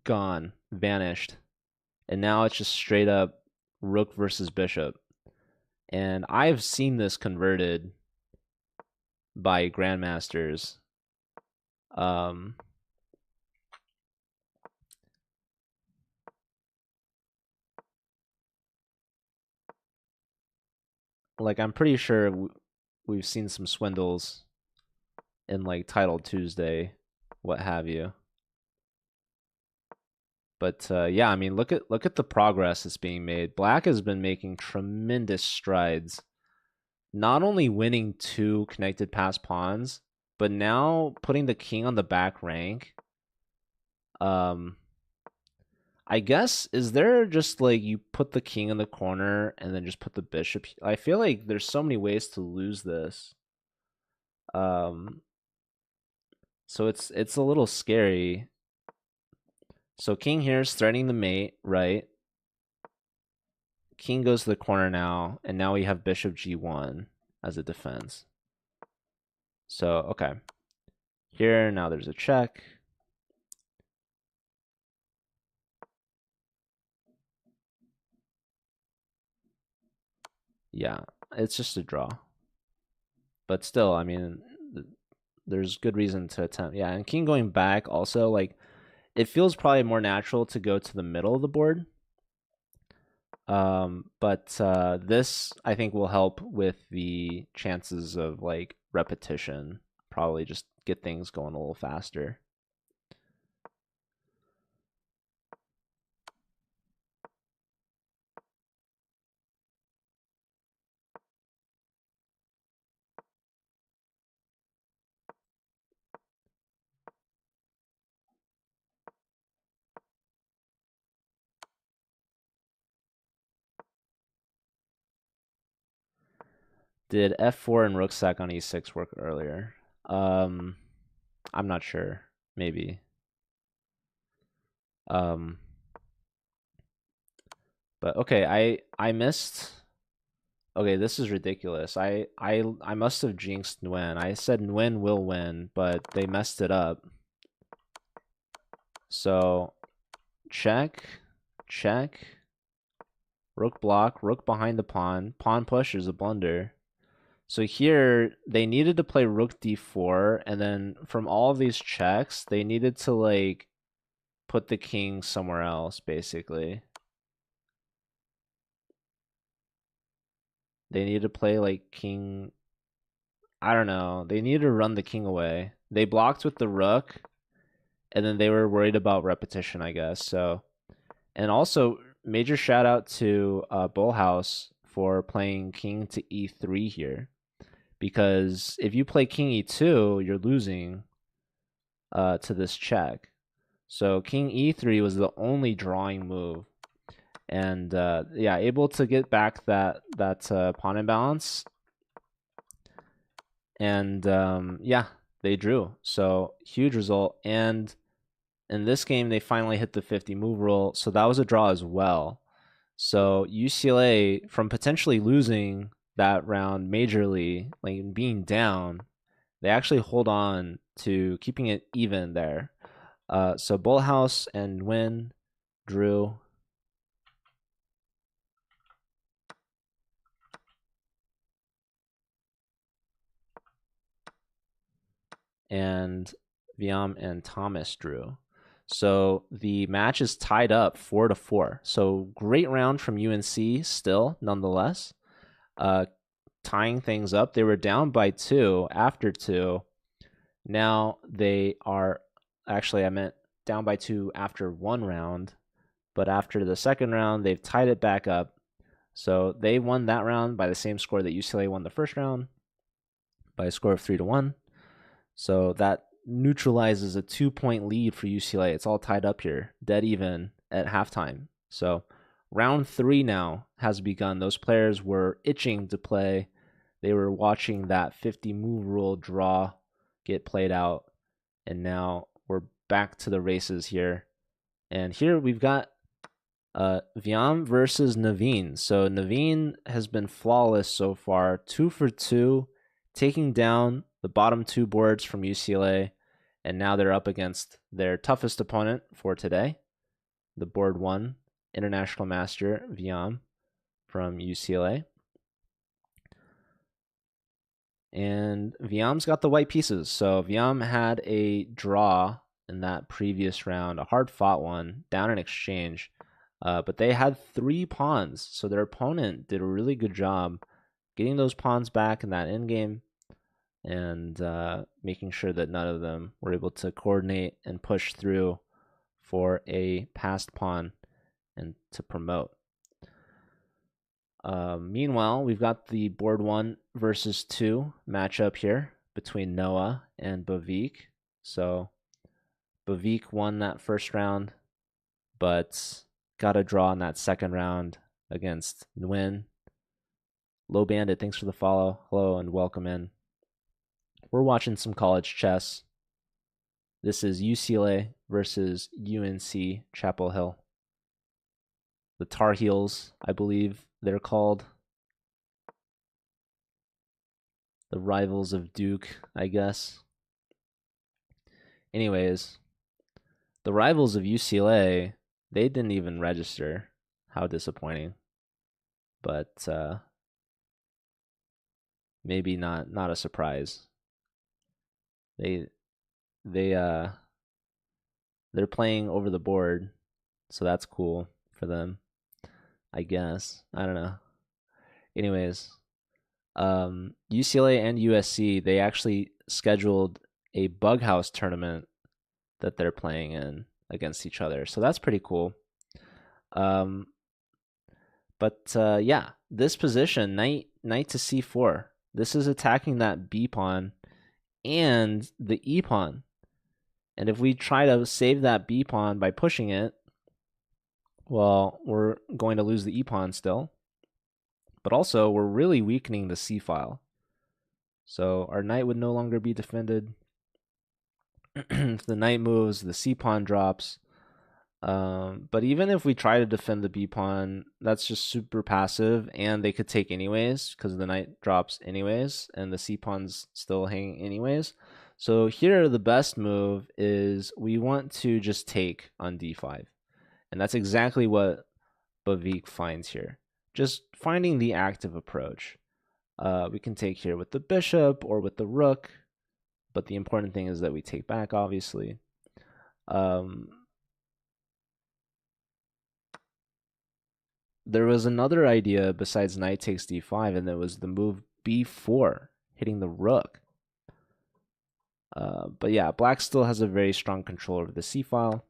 [SPEAKER 1] gone, vanished. And now it's just straight up rook versus bishop. And I've seen this converted by grandmasters. Like, I'm pretty sure we've seen some swindles in like Title Tuesday, what have you. But yeah, I mean, look at the progress that's being made. Black has been making tremendous strides, not only winning 2 connected pass pawns, but now putting the king on the back rank, I guess, is there just like you put the king in the corner and then just put the bishop? I feel like there's so many ways to lose this. Um, so it's a little scary. So king here is threatening the mate, right? King goes to the corner now, and now we have bishop g1 as a defense. So, okay. Here, now there's a check. Yeah, it's just a draw. But still, I mean, there's good reason to attempt. Yeah, and king going back also, like, it feels probably more natural to go to the middle of the board. But this, I think, will help with the chances of, like, repetition. Probably just get things going a little faster. Did f4 and rook sack on e6 work earlier? I'm not sure. Maybe. But okay, I missed. Okay, this is ridiculous. I must have jinxed Nguyen. I said Nguyen will win, but they messed it up. So check, check. Rook block, rook behind the pawn. Pawn push is a blunder. So here, they needed to play rook d4, and then from all of these checks, they needed to, like, put the king somewhere else, basically. They needed to play, like, king... I don't know. They needed to run the king away. They blocked with the rook, and then they were worried about repetition, I guess. So, and also, major shout out to Bullhouse for playing king to e3 here. Because if you play king e2, you're losing to this check. So king e3 was the only drawing move, and yeah, able to get back that pawn imbalance, and yeah, they drew. So huge result, and in this game they finally hit the 50 move rule, so that was a draw as well. So UCLA, from potentially losing that round majorly, like being down, they actually hold on to keeping it even there. So Bullhouse and Nguyen drew. And Viam and Thomas drew. So the match is tied up 4-4. So great round from UNC still, nonetheless. Tying things up. They were down by 2 after 2. Now they are, actually, I meant down by 2 after 1 round. But after the second round, they've tied it back up. So they won that round by the same score that UCLA won the first round, by a score of 3-1. So that neutralizes a 2-point lead for UCLA. It's all tied up here, dead even at halftime. So round 3 now has begun. Those players were itching to play. They were watching that 50 move rule draw get played out. And now we're back to the races here. And here we've got Viam versus Naveen. So Naveen has been flawless so far, 2 for 2, taking down the bottom 2 boards from UCLA, and now they're up against their toughest opponent for today, the board 1 international master Viam from UCLA. And Viam's got the white pieces. So Viam had a draw in that previous round, a hard-fought one, down in exchange. But they had 3 pawns, so their opponent did a really good job getting those pawns back in that endgame and making sure that none of them were able to coordinate and push through for a passed pawn and to promote. Meanwhile, we've got the board 1 versus 2 matchup here between Noah and Bavik. So Bavik won that first round, but got a draw in that second round against Nguyen. Low Bandit, thanks for the follow. Hello and welcome in. We're watching some college chess. This is UCLA versus UNC Chapel Hill. The Tar Heels, I believe they're called. The rivals of Duke, I guess. Anyways, the rivals of UCLA, they didn't even register. How disappointing. But maybe not a surprise. They're playing over the board, so that's cool for them, I guess. I don't know. Anyways, UCLA and USC, they actually scheduled a bug house tournament that they're playing in against each other, so that's pretty cool. But yeah, this position, knight to c4, this is attacking that b pawn and the e pawn. And if we try to save that b pawn by pushing it, well, we're going to lose the e pawn still. But also, we're really weakening the c file. So our knight would no longer be defended. If the knight moves, the c pawn drops. But even if we try to defend the b pawn, that's just super passive, and they could take anyways because the knight drops anyways, and the c pawn's still hanging anyways. So here the best move is we want to just take on d5, and that's exactly what Bavik finds here. Just finding the active approach. We can take here with the bishop or with the rook, but the important thing is that we take back, obviously. There was another idea besides knight takes d5, and it was the move b4, hitting the rook. But yeah, black still has a very strong control over the c file.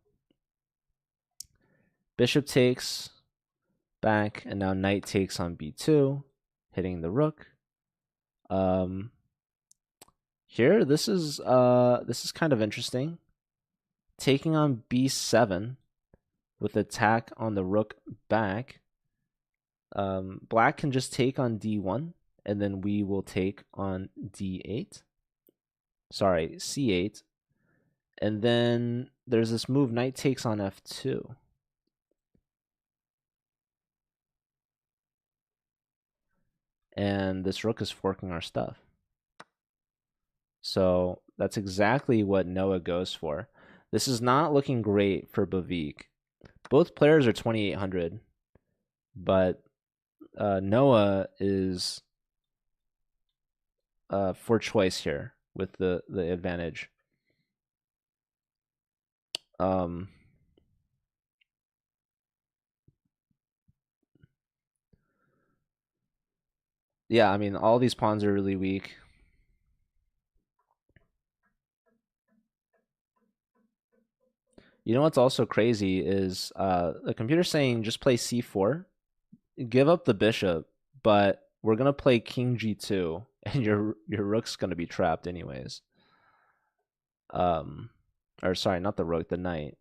[SPEAKER 1] Bishop takes back, and now knight takes on b2, hitting the rook. Here, this is kind of interesting. Taking on b7 with attack on the rook back. Black can just take on d1, and then we will take on d8. Sorry, c8. And then there's this move, knight takes on f2. And this rook is forking our stuff. So that's exactly what Noah goes for. This is not looking great for Bavik. Both players are 2,800, but Noah is for choice here with the advantage. Yeah, I mean, all these pawns are really weak. You know what's also crazy is the computer's saying just play c4, give up the bishop, but we're gonna play king g2, and your rook's gonna be trapped anyways. Or sorry, not the rook, the knight.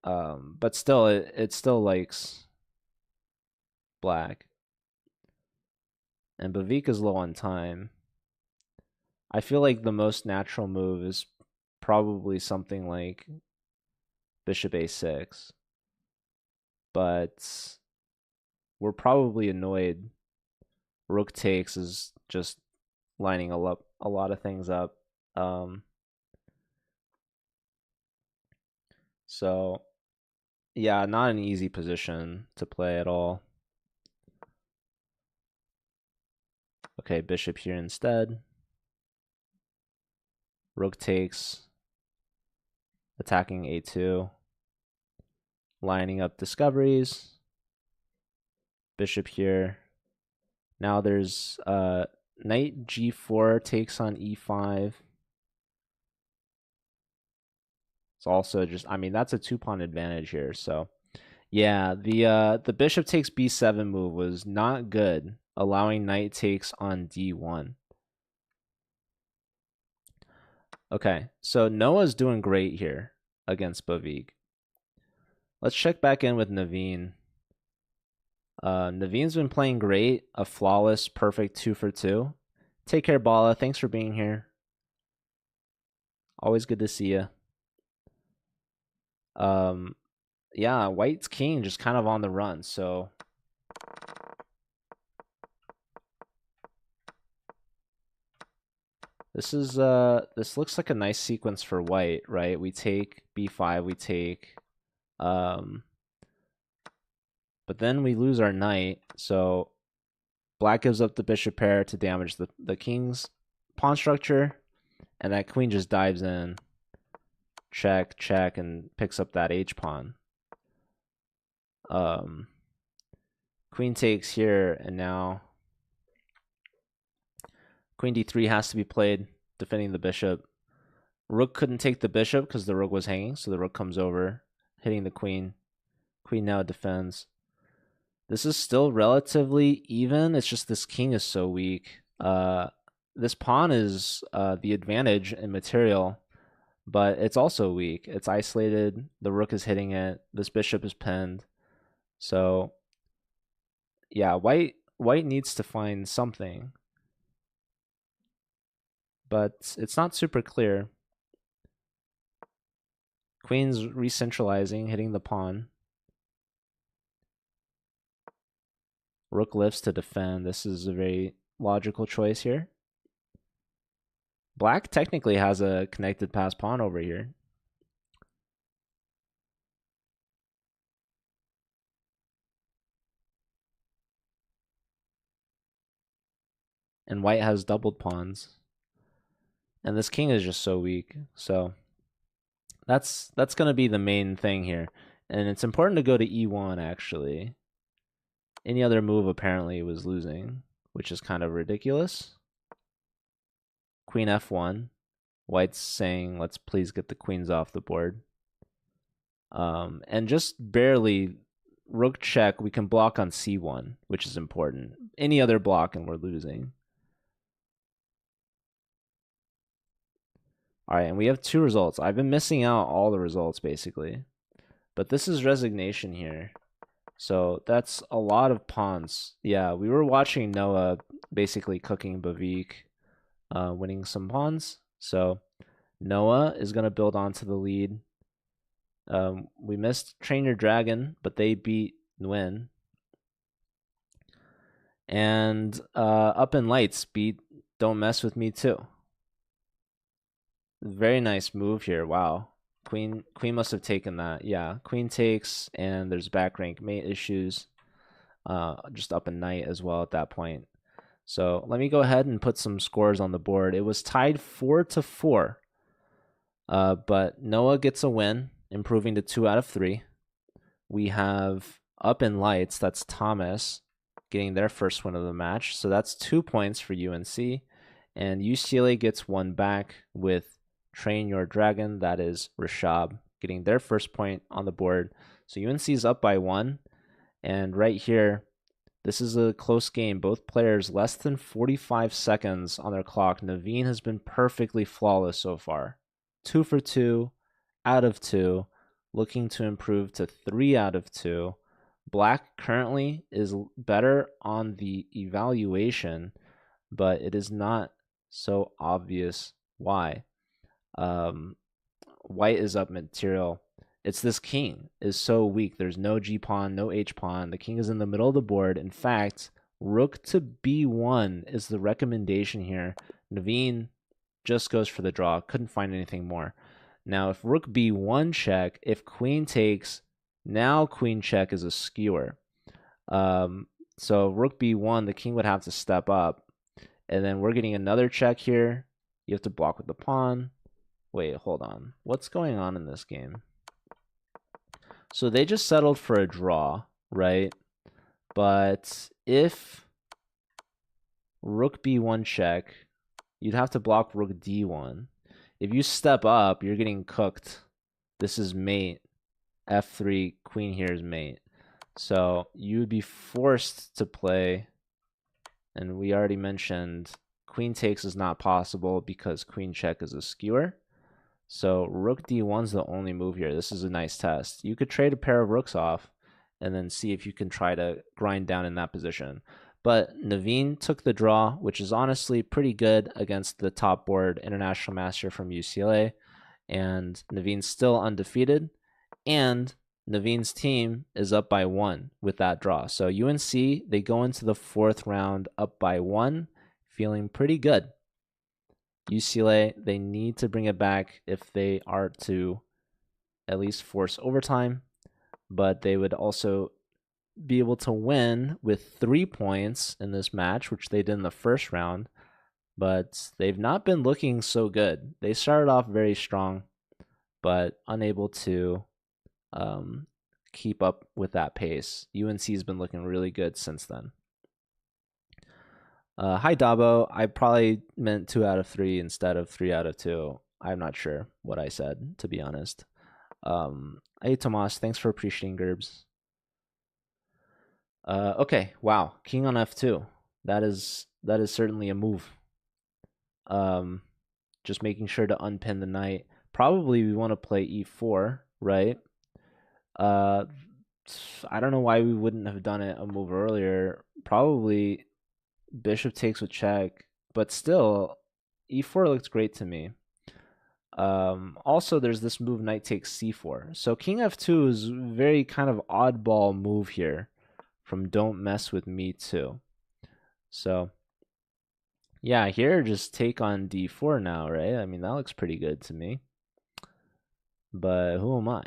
[SPEAKER 1] But still, it still likes black. And Bavik is low on time. I feel like the most natural move is probably something like bishop a6. But we're probably annoyed. Rook takes is just lining a lot of things up. So yeah, not an easy position to play at all. Okay, bishop here instead. Rook takes, attacking a2, lining up discoveries. Bishop here. Now there's knight g4 takes on e5. It's also just, I mean, that's a 2-pawn advantage here. So yeah, the bishop takes b7 move was not good allowing knight takes on d1. Okay, so Noah's doing great here against Bavik. Let's check back in with Naveen. Naveen's been playing great, a flawless, perfect 2 for 2. Take care, Bala. Thanks for being here. Always good to see you. Yeah, White's king just kind of on the run, so this looks like a nice sequence for White, right? We take b5, we take but then we lose our knight, so Black gives up the bishop pair to damage the king's pawn structure, and that queen just dives in, check, check, and picks up that h-pawn. Queen takes here, and now queen d3 has to be played, defending the bishop. Rook couldn't take the bishop because the rook was hanging, so the rook comes over, hitting the queen. Queen now defends. This is still relatively even. It's just this king is so weak. This pawn is the advantage in material, but it's also weak. It's isolated. The rook is hitting it. This bishop is pinned. So, yeah, white needs to find something, but it's not super clear. Queen's re-centralizing, hitting the pawn. Rook lifts to defend. This is a very logical choice here. Black technically has a connected pass pawn over here. And white has doubled pawns. And this king is just so weak. So that's going to be the main thing here. And it's important to go to e1, actually. Any other move apparently was losing, which is kind of ridiculous. Queen f1. White's saying, let's please get the queens off the board. And just barely, rook check, we can block on c1, which is important. Any other block and we're losing. All right, and we have 2 results. I've been missing out all the results, basically. But this is resignation here. So that's a lot of pawns. Yeah, we were watching Noah basically cooking Bavik, winning some pawns. So Noah is going to build onto the lead. We missed Train Your Dragon, but they beat Nguyen. And Up in Lights beat Don't Mess With Me too. Very nice move here. Wow. Queen must have taken that. Yeah, queen takes, and there's back rank mate issues. Just up a knight as well at that point. So let me go ahead and put some scores on the board. It was tied 4-4. But Noah gets a win, improving to 2 out of 3. We have Up in Lights, that's Thomas, getting their first win of the match. So that's 2 points for UNC. And UCLA gets 1 back with Train Your Dragon, that is Rashab, getting their first point on the board. So UNC is up by 1. And right here, this is a close game. Both players less than 45 seconds on their clock. Naveen has been perfectly flawless so far. 2 for 2 out of 2, looking to improve to 3 out of 2. Black currently is better on the evaluation, but it is not so obvious why. White is up material. It's this king is so weak. There's no g-pawn, no h-pawn. The king is in the middle of the board. In fact, rook to b1 is the recommendation here. Naveen just goes for the draw. Couldn't find anything more. Now, if rook b1 check, if queen takes, now queen check is a skewer. So rook b1, the king would have to step up. And then we're getting another check here. You have to block with the pawn. Wait, hold on. What's going on in this game? So they just settled for a draw, right? But if rook b1 check, you'd have to block rook d1. If you step up, you're getting cooked. This is mate. f3, queen here is mate. So you would be forced to play And we already mentioned queen takes is not possible because queen check is a skewer. So rook d1 is the only move here. This is a nice test. You could trade a pair of rooks off and then see if you can try to grind down in that position. But Naveen took the draw, which is honestly pretty good against the top board international master from UCLA. And Naveen's still undefeated. And Naveen's team is up by 1 with that draw. So UNC, they go into the 4th round up by 1, feeling pretty good. UCLA, they need to bring it back if they are to at least force overtime, but they would also be able to win with 3 points in this match, which they did in the first round, but they've not been looking so good. They started off very strong, but unable to keep up with that pace. UNC's been looking really good since then. Hi, Dabo. I probably meant 2 out of 3 instead of 3 out of 2. I'm not sure what I said, to be honest. Hey, Tomas. Thanks for appreciating Gerbs. Okay. Wow. King on f2. That is certainly a move. Just making sure to unpin the knight. Probably we want to play e4, right? I don't know why we wouldn't have done it a move earlier. Probably bishop takes with check, but still, e4 looks great to me. Also, there's this move knight takes c4. So king f2 is very kind of oddball move here from don't mess with me too. So yeah, here just take on d4 now, right? I mean, that looks pretty good to me. But who am I?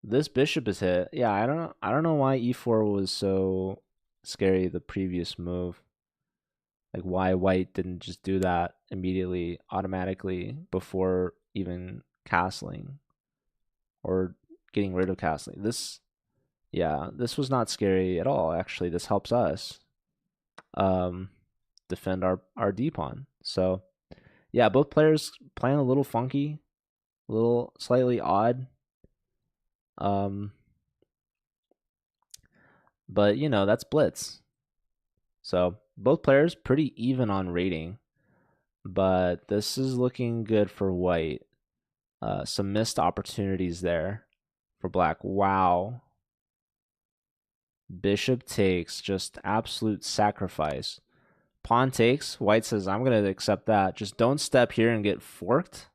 [SPEAKER 1] This bishop is hit. Yeah, I don't know why e4 was so scary the previous move. Like why white didn't just do that immediately, automatically, before even castling or getting rid of castling. This was not scary at all. Actually, this helps us defend our d pawn. So yeah, both players playing a little funky, a little slightly odd. But you know, that's blitz. So both players pretty even on rating, but this is looking good for white. Some missed opportunities there for black. Wow. Bishop takes, just absolute sacrifice. Pawn takes. White says, I'm going to accept that. Just don't step here and get forked.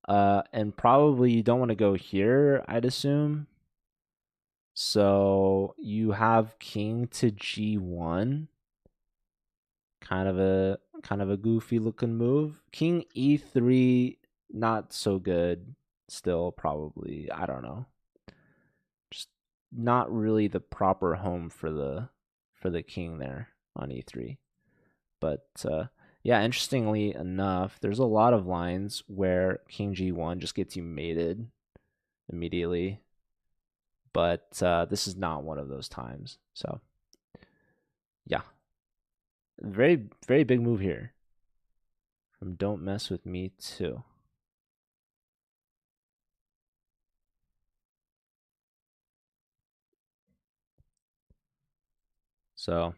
[SPEAKER 1] And probably you don't want to go here, I'd assume. So you have king to g1. Kind of a goofy looking move. King e3, not so good still, probably. I don't know. Just not really the proper home for the king there on e3. But yeah, interestingly enough, there's a lot of lines where king g1 just gets you mated immediately. But this is not one of those times. So yeah. Very, very big move here from don't mess with me too. So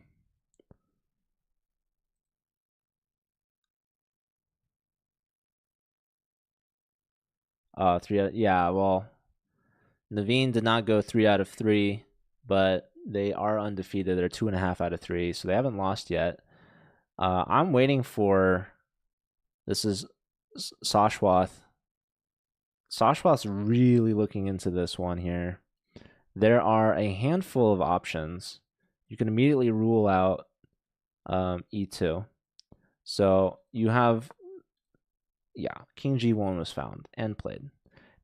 [SPEAKER 1] yeah, well, Naveen did not go 3 out of 3, but they are undefeated. They're 2.5 out of 3, so they haven't lost yet. I'm waiting for, this is Sashwath. Sashwath's really looking into this one here. There are a handful of options. You can immediately rule out e2. So you have, yeah, king g1 was found and played.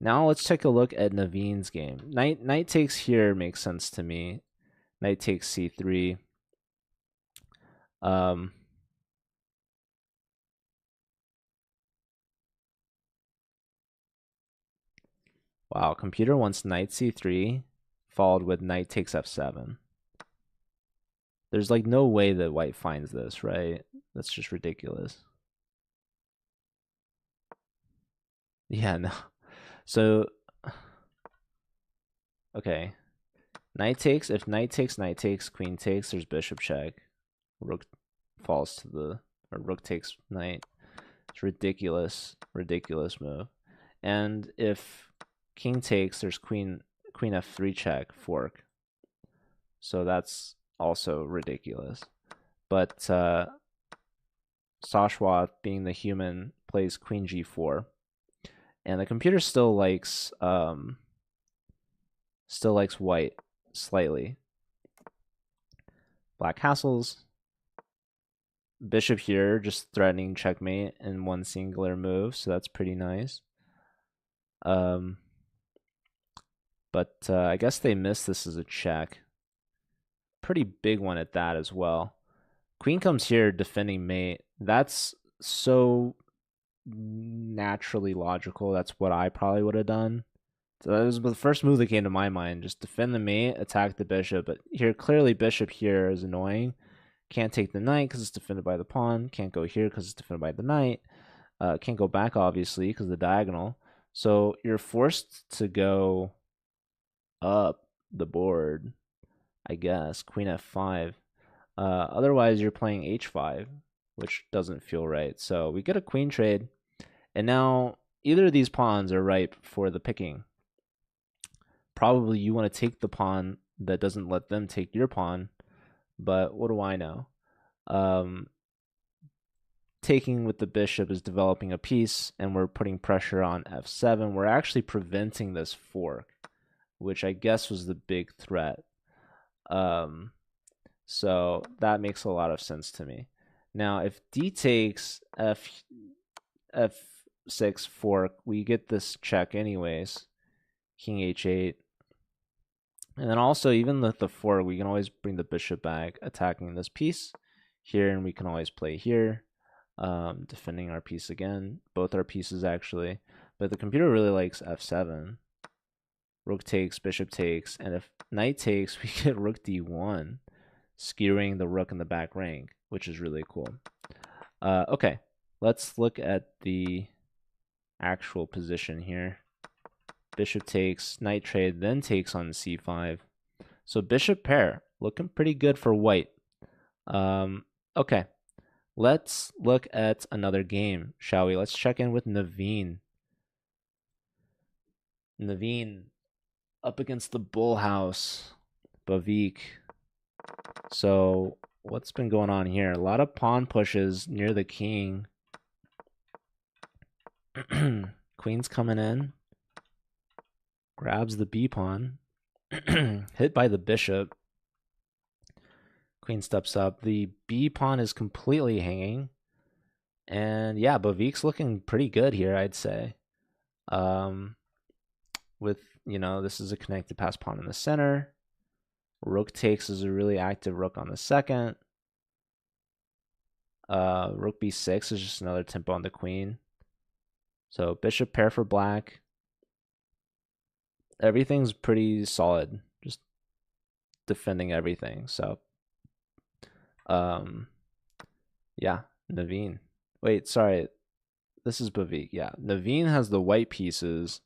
[SPEAKER 1] Now let's take a look at Naveen's game. Knight takes here makes sense to me. Knight takes c3. Wow, computer wants knight c3, followed with knight takes f7. There's like no way that white finds this, right? That's just ridiculous. Yeah, no. So, okay. Knight takes, if knight takes, queen takes, there's bishop check. rook falls to the, or rook takes knight. It's ridiculous move. And if king takes, there's queen f3 check fork. So that's also ridiculous. But Sashwa, being the human, plays queen g4. And the computer still likes white slightly. Black castles. Bishop here, just threatening checkmate in one singular move, so that's pretty nice. But I guess they missed this as a check. Pretty big one at that as well. Queen comes here, defending mate. That's so naturally logical. That's what I probably would have done. So that was the first move that came to my mind. Just defend the mate, attack the bishop. But here, clearly bishop here is annoying. Can't take the knight because it's defended by the pawn. Can't go here because it's defended by the knight. Can't go back, obviously, because of the diagonal. So you're forced to go up the board, I guess. Queen f5. Otherwise, you're playing h5, which doesn't feel right. So we get a queen trade. And now either of these pawns are ripe for the picking. Probably you want to take the pawn that doesn't let them take your pawn. But what do I know? Taking with the bishop is developing a piece, and we're putting pressure on f7. We're actually preventing this fork, which I guess was the big threat. So that makes a lot of sense to me. Now, if d takes f6 fork, we get this check anyways. King h8. And then also, even with the fork, we can always bring the bishop back, attacking this piece here, and we can always play here, defending our piece again, both our pieces actually. But the computer really likes f7. Rook takes, bishop takes, and if knight takes, we get rook d1, skewering the rook in the back rank, which is really cool. Okay, let's look at the actual position here. Bishop takes, knight trade, then takes on c5. So bishop pair, looking pretty good for white. Okay, let's look at another game, shall we? Let's check in with Naveen. Naveen up against the Bull House, Bavik. So what's been going on here? A lot of pawn pushes near the king. Queen's coming in. Grabs the b pawn. Hit by the bishop. Queen steps up. The b pawn is completely hanging. And yeah, Bavik's looking pretty good here, I'd say. With, this is a connected pass pawn in the center. Rook takes is a really active rook on the second. Rook b6 is just another tempo on the queen. So bishop pair for black. Everything's pretty solid. Just defending everything. So, yeah, Naveen. Wait, sorry. This is Bavik. Yeah, Naveen has the white pieces.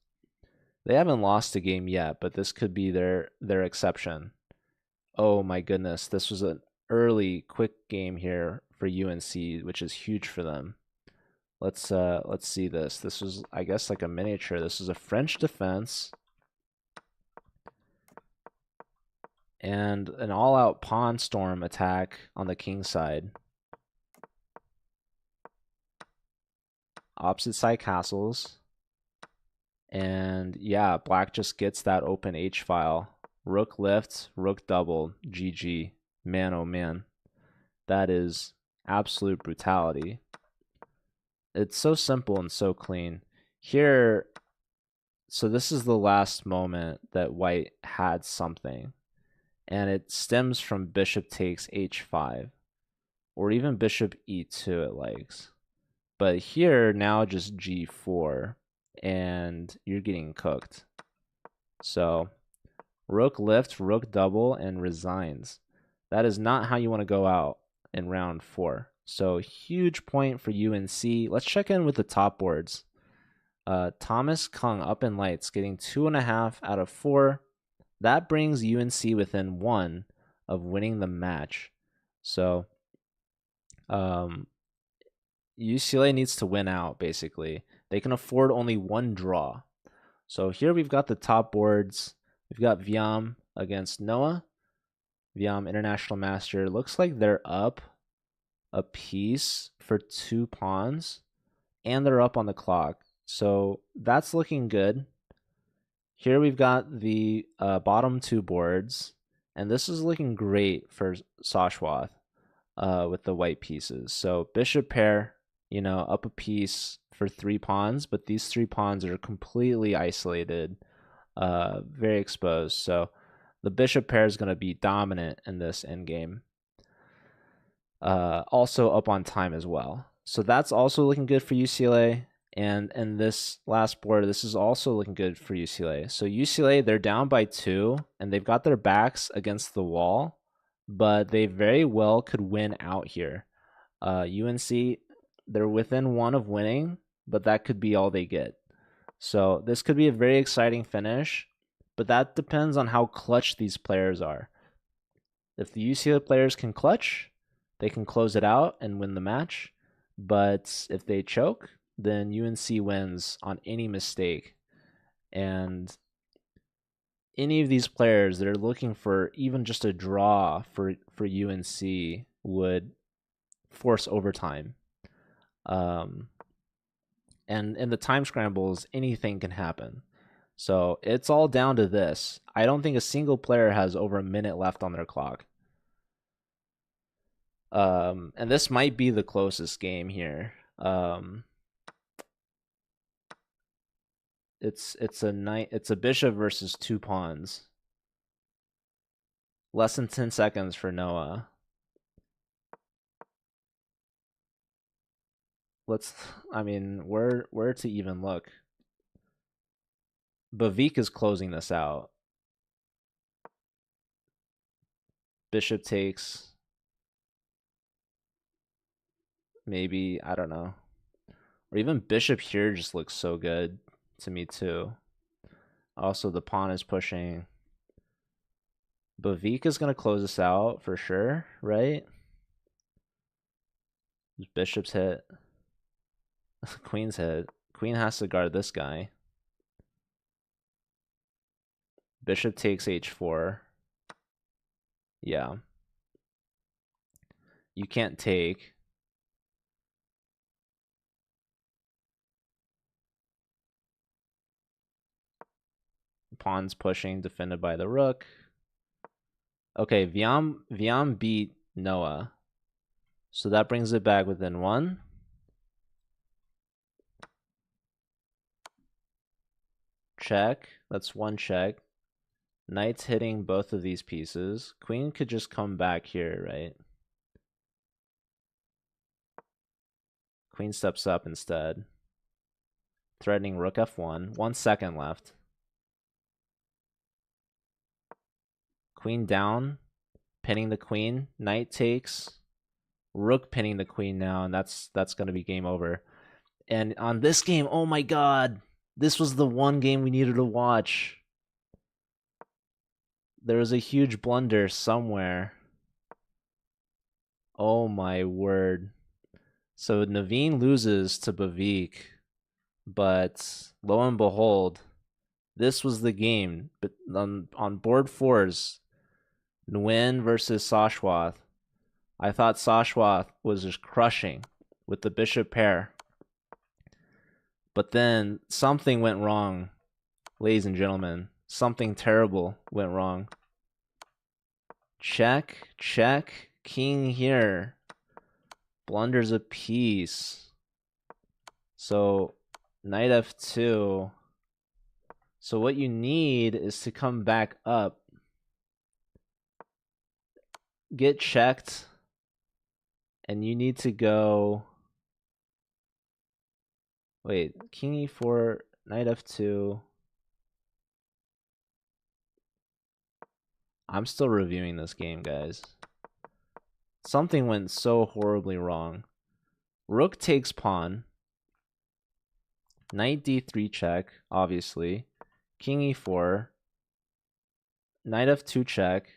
[SPEAKER 1] They haven't lost a game yet, but this could be their exception. Oh my goodness, this was an early, quick game here for UNC, which is huge for them. Let's see this. This was, I guess, like a miniature. This is a French defense. And an all-out pawn storm attack on the king side. Opposite side castles. And yeah, black just gets that open H file. Rook lift, rook double, GG. Man, oh man. That is absolute brutality. It's so simple and so clean. Here, so this is the last moment that white had something. And it stems from bishop takes h5. Or even bishop e2 it likes. But here, now just g4. And you're getting cooked. So, rook lift, rook double, and resigns. That is not how you want to go out in round 4. So, huge point for UNC. Let's check in with the top boards. Thomas Kung up in lights, getting 2.5 out of 4. That brings UNC within 1 of winning the match. So, Um, UCLA needs to win out, basically. They can afford only one draw. So here we've got the top boards. We've got Viam against Noah. Viam International Master. Looks like they're up a piece for 2 pawns, and they're up on the clock. So that's looking good. Here we've got the bottom 2 boards, and this is looking great for Sashwath with the white pieces. So bishop pair, up a piece for 3 pawns, but these 3 pawns are completely isolated, very exposed. So the bishop pair is going to be dominant in this endgame. Also up on time as well. So that's also looking good for UCLA. And in this last board, this is also looking good for UCLA. So UCLA, they're down by 2, and they've got their backs against the wall, but they very well could win out here. UNC, they're within 1 of winning, but that could be all they get. So this could be a very exciting finish, but that depends on how clutch these players are. If the UCLA players can clutch, they can close it out and win the match. But if they choke, then UNC wins on any mistake. And any of these players that are looking for even just a draw for UNC would force overtime. And in the time scrambles, anything can happen. So it's all down to this. I don't think a single player has over a minute left on their clock. And this might be the closest game here. It's a bishop versus 2 pawns. Less than 10 seconds for Noah. Where to even look? Bavik is closing this out. Bishop takes. Maybe, I don't know. Or even bishop here just looks so good to me too. Also, the pawn is pushing. Bavik is going to close this out for sure, right? Bishop's hit. Queen's hit. Queen has to guard this guy. Bishop takes h4. Yeah. You can't take. Pawn's pushing, defended by the rook. Okay, Viam beat Noah. So that brings it back within 1. Check. That's 1 check. Knight's hitting both of these pieces. Queen could just come back here, right? Queen steps up instead. Threatening rook f1. 1 second left. Queen down. Pinning the queen. Knight takes. Rook pinning the queen now, and that's going to be game over. And on this game, oh my god, this was the one game we needed to watch. There was a huge blunder somewhere. Oh my word. So Naveen loses to Bavik, but lo and behold, this was the game. But on board 4s, Nguyen versus Sashwath. I thought Sashwath was just crushing with the bishop pair. But then something went wrong, ladies and gentlemen. Something terrible went wrong. Check, check, king here. Blunders a piece. So knight f2. So what you need is to come back up. Get checked. And you need to go... Wait, king e4, knight f2. I'm still reviewing this game, guys. Something went so horribly wrong. Rook takes pawn. Knight d3 check, obviously. King e4. Knight f2 check.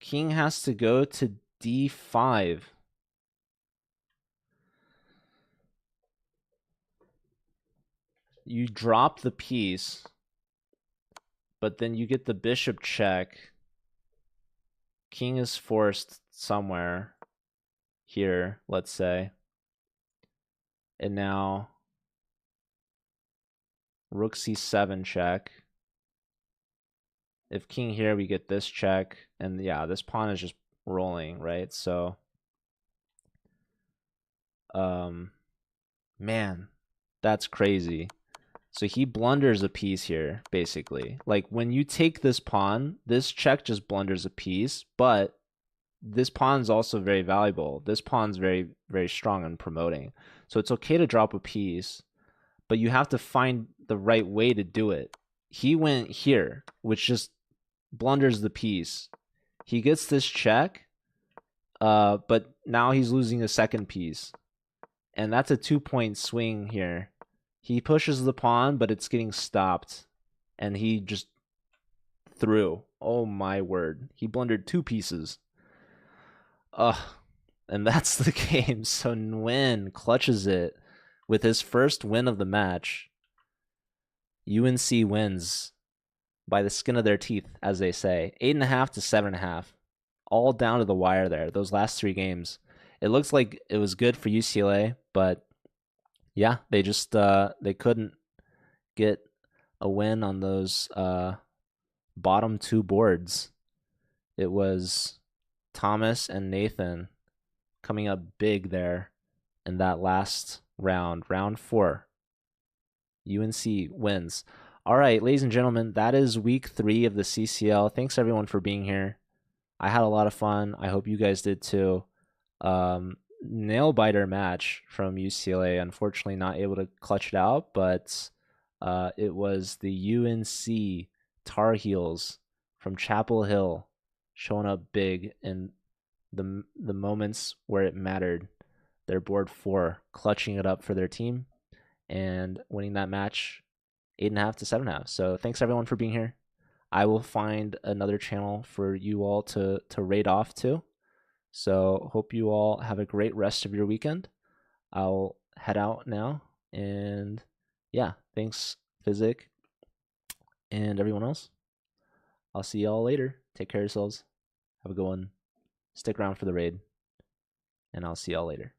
[SPEAKER 1] King has to go to d5. You drop the piece, but then you get the bishop check. King is forced somewhere here, let's say. And now rook c7 check. If king here, we get this check. And yeah, this pawn is just rolling, right? So, man, that's crazy. So he blunders a piece here, basically. Like, when you take this pawn, this check just blunders a piece, but this pawn's also very valuable. This pawn's very, very strong and promoting. So it's okay to drop a piece, but you have to find the right way to do it. He went here, which just blunders the piece. He gets this check, but now he's losing a second piece. And that's a 2-point swing here. He pushes the pawn, but it's getting stopped. And he just threw. Oh my word. He blundered 2 pieces. And that's the game. So Nguyen clutches it with his first win of the match. UNC wins by the skin of their teeth, as they say. 8.5 to 7.5. All down to the wire there. Those last 3 games. It looks like it was good for UCLA, but yeah, they just they couldn't get a win on those bottom 2 boards. It was Thomas and Nathan coming up big there in that last round, round 4. UNC wins. All right, ladies and gentlemen, that is week 3 of the CCL. Thanks everyone for being here. I had a lot of fun. I hope you guys did too. Nail biter match from UCLA. Unfortunately, not able to clutch it out, but it was the UNC Tar Heels from Chapel Hill showing up big in the moments where it mattered. They're board 4, clutching it up for their team and winning that match 8.5 to 7.5. So thanks everyone for being here. I will find another channel for you all to raid off to. So hope you all have a great rest of your weekend. I'll head out now. And yeah, thanks, Physic and everyone else. I'll see y'all later. Take care of yourselves. Have a good one. Stick around for the raid. And I'll see y'all later.